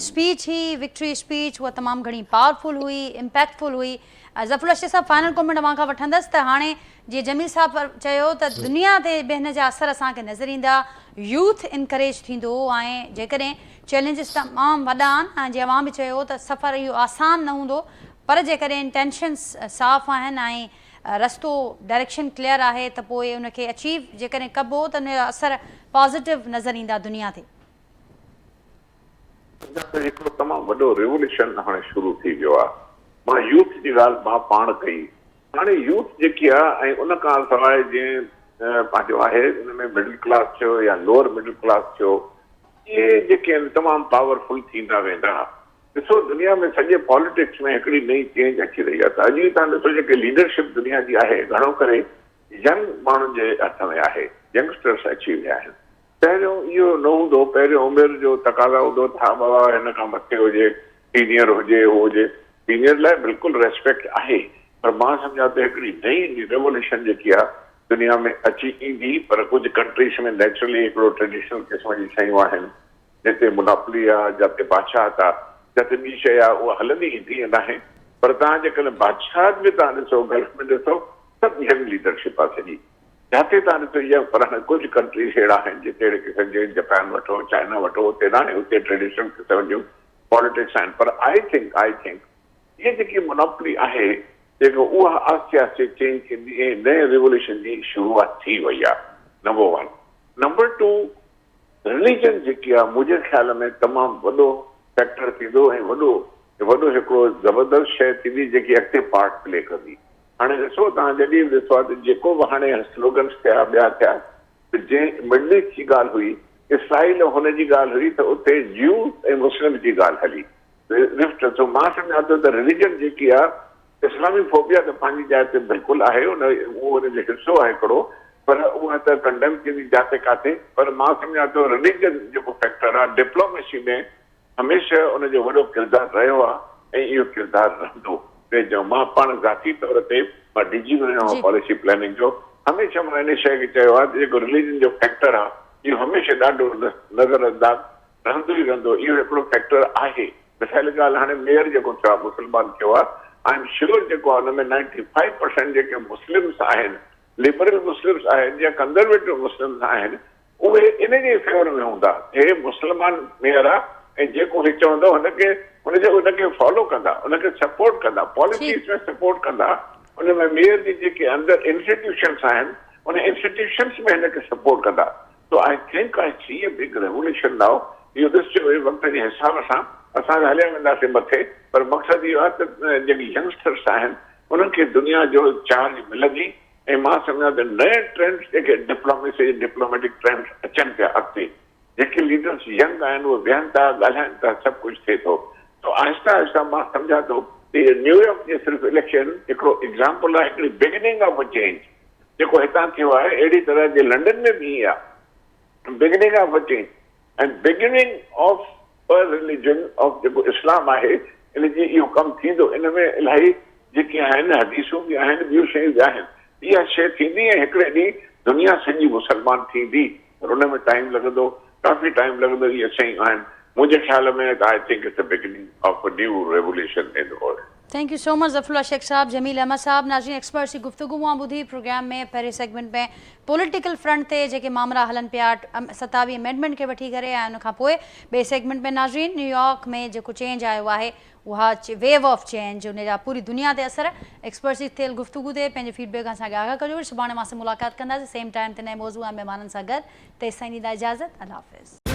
स्पीच ही विक्ट्री स्पीच, उहा तमामु घणी पावरफुल हुई, इम्पैक्टफुल हुई। ज़फ़र रशीद साहब, फाइनल कॉमेंट अवां खां वठंदसि त हाणे जीअं जमील साहब चयो त दुनिया ते बि हिन जा असर असांखे नज़र ईंदा, यूथ इनकरेज थींदो, ऐं जेकॾहिं चैलेंजिस तमामु वॾा आहिनि, ऐं जीअं अवां बि चयो त सफ़र इहो आसान न हूंदो, पर जेकॾहिं इंटेंशन्स साफ़ आहिनि ऐं रस्तो डायरेक्शन क्लियर आहे, त पोइ उनखे अचीव जेकॾहिं कबो त उन जा असर पॉज़िटिव नज़र ईंदा दुनिया ते। हिकिड़ो तमामु वॾो रिवोल्यूशन हाणे शुरू थी वियो आहे। मां यूथ जी ॻाल्हि मां पाण कई, हाणे यूथ जेकी आहे, ऐं उन खां सवाइ जीअं पंहिंजो आहे उन में मिडिल क्लास थियो या लोअर मिडिल क्लास थियो, इहे जेके आहिनि तमामु पावरफुल थींदा वेंदा। ॾिसो, दुनिया में सॼे पॉलिटिक्स में हिकिड़ी नई चेंज अची रही आहे। त अॼु ई तव्हां ॾिसो, जेके लीडरशिप दुनिया जी आहे, घणो करे यंग माण्हुनि जे हथ में आहे, यंगस्टर्स अची विया आहिनि। पहिरियों इहो न हूंदो, पहिरियों उमिरि जो तक़ाज़ा हूंदो था, बाबा हिन खां मथे हुजे, सीनियर हुजे, उहो हुजे। सीनियर लाइ बिल्कुलु रेस्पेक्ट आहे, पर मां सम्झां त हिकिड़ी नई रेवोल्यूशन जेकी आहे दुनिया में अची ईंदी। पर कुझु कंट्रीज़ में नेचुरली हिकिड़ो ट्रेडिशनल क़िस्म जी शयूं आहिनि, जिते मुनापली आहे, जिते बादशाहत आहे, जिते ॿी शइ आहे, उहा हलंदी ईंदी आहे। पर तव्हां जेकॾहिं बादशाहत में तव्हां ॾिसो, गल्फ में ॾिसो, सभु यंग लीडरशिप आहे सॼी। जिते तव्हां ॾिसो इहा, पर हाणे कुझु कंट्रीज़ अहिड़ा आहिनि जिते अहिड़े क़िस्म जे, जापान वठो, चाइना वठो, हुते न आहे, हुते ट्रेडिशनल क़िस्म जूं पॉलिटिक्स आहिनि। पर आई थिंक इहा जेकी मोनोपली आहे, जेको उहा आहिस्ते आहिस्ते चेंज थींदी ऐं नए रिवोल्यूशन जी शुरूआत थी वई आहे, नंबर 1। नंबर 2, रिलीजन जेकी आहे मुंहिंजे ख्याल में तमामु वॾो फैक्टर थींदो, ऐं वॾो हिकिड़ो ज़बरदस्त शइ थींदी जेकी अॻिते पार्ट प्ले कंदी। हाणे ॾिसो तव्हां जॾहिं बि ॾिसो आहे त जेको बि हाणे स्लोगन्स थिया ॿिया थिया जंहिं मिडल ईस्ट जी ॻाल्हि हुई इसराइल हुनजी ॻाल्हि हुई त उते ज्यू ऐं मुस्लिम जी ॻाल्हि हली रिफ्ट तो मां सम्झां थो त रिलीजन जेकी आहे इस्लामी फोबिया त पंहिंजी जाइ ते बिल्कुलु आहे उहो हुनजो हिसो आहे हिकिड़ो पर उहा त कंडेम थींदी जिते काथे पर मां सम्झां थो रिलीजन जेको फैक्टर आहे डिप्लोमेसी में हमेशह उनजो वॾो किरदारु रहियो आहे ऐं इहो किरदारु रहंदो जो मां पाण ज़ाती तौर ते मां डिजी रहियो आहियां पॉलिसी प्लानिंग जो हमेशह मां इन शइ खे चयो आहे जेको रिलीजन जो फैक्टर आहे इहो हमेशह ॾाढो नज़र अंदाज़ रहंदो ई रहंदो इहो हिकिड़ो फैक्टर आहे मिसाल ॻाल्हि हाणे मेयर जेको थियो आहे मुस्लमान थियो आहे आई एम श्योर जेको आहे हुन में 95% जेके मुस्लिम्स आहिनि लिबरल मुस्लिम्स आहिनि या कंजर्वेटिव मुस्लिम्स आहिनि उहे इन जे फेवर में हूंदा हे मुस्लमान मेयर आहे ऐं जेको हे चवंदो हुनखे फॉलो कंदा हुनखे सपोर्ट कंदा पॉलिसीज़ में सपोर्ट कंदा उन में मेयर जी जेके अंदरि इंस्टीट्यूशन्स आहिनि उन इंस्टीट्यूशन्स में हिनखे सपोर्ट कंदा so I think I see a big revolution now इहो ॾिसजो वक़्त जे हिसाब सां असां हलिया वेंदासीं मथे पर मक़सदु इहो आहे त जेके यंगस्टर्स आहिनि उन्हनि खे दुनिया जो चार्ज मिलंदी ऐं मां सम्झां त नए ट्रेंड्स जेके डिप्लोमेटिक ट्रेंड्स अचनि पिया अॻिते जेके लीडर्स यंग आहिनि उहे वेहनि था ॻाल्हाइनि था सभु कुझु थिए थो तो आहिस्ता आहिस्ता मां सम्झां थो न्यूयॉर्क जे सिर्फ़ु इलेक्शन हिकिड़ो एग्ज़ाम्पल आहे हिकिड़ी बिगिनिंग ऑफ अ चेंज जेको हितां थियो आहे अहिड़ी तरह जे लंडन में बि ईअं आहे बिगिनिंग ऑफ अ चेंज ऐं beginning of a religion of जेको इस्लाम आहे इन जी इहो कमु थींदो इन में इलाही जेके आहिनि हदीसूं बि आहिनि ॿियूं शयूं बि आहिनि इहा शइ थींदी ऐं हिकिड़े ॾींहुं दुनिया सॼी मुस्लमान थींदी पर हुन में टाइम लॻंदो काफ़ी टाइम लॻंदो इहे शयूं आहिनि मुंहिंजे ख़्याल में I think it's the beginning of a new revolution in the world thank you so much Zafarullah Sheikh Sahab Jamil Ahmed Sahab नाज़रीन एक्सपर्ट जी गुफ्तगू मां ॿुधी प्रोग्राम में पहिरें सेगमेंट में पॉलिटिकल फ्रंट ते जेके मामला हलन पिया 27 अमेंडमेंट के वठी करे ऐं उन खां पोइ ॿिए सेगमेंट में नाज़रीन न्यूयॉर्क में जेको चेंज आयो आहे उहा वेव ऑफ चेंज उन जा पूरी दुनिया ते असर एक्सपर्ट जी थियल गुफ्तगू ते पंहिंजे फीडबैक असांखे आगाह कजो सुभाणे मां मुलाक़ात कंदासीं सेम टाइम ते नए मौज़ू ऐं महिमाननि सां गॾु तेसिताईं ॾींदा इजाज़त अल्लाह हाफ़िज़।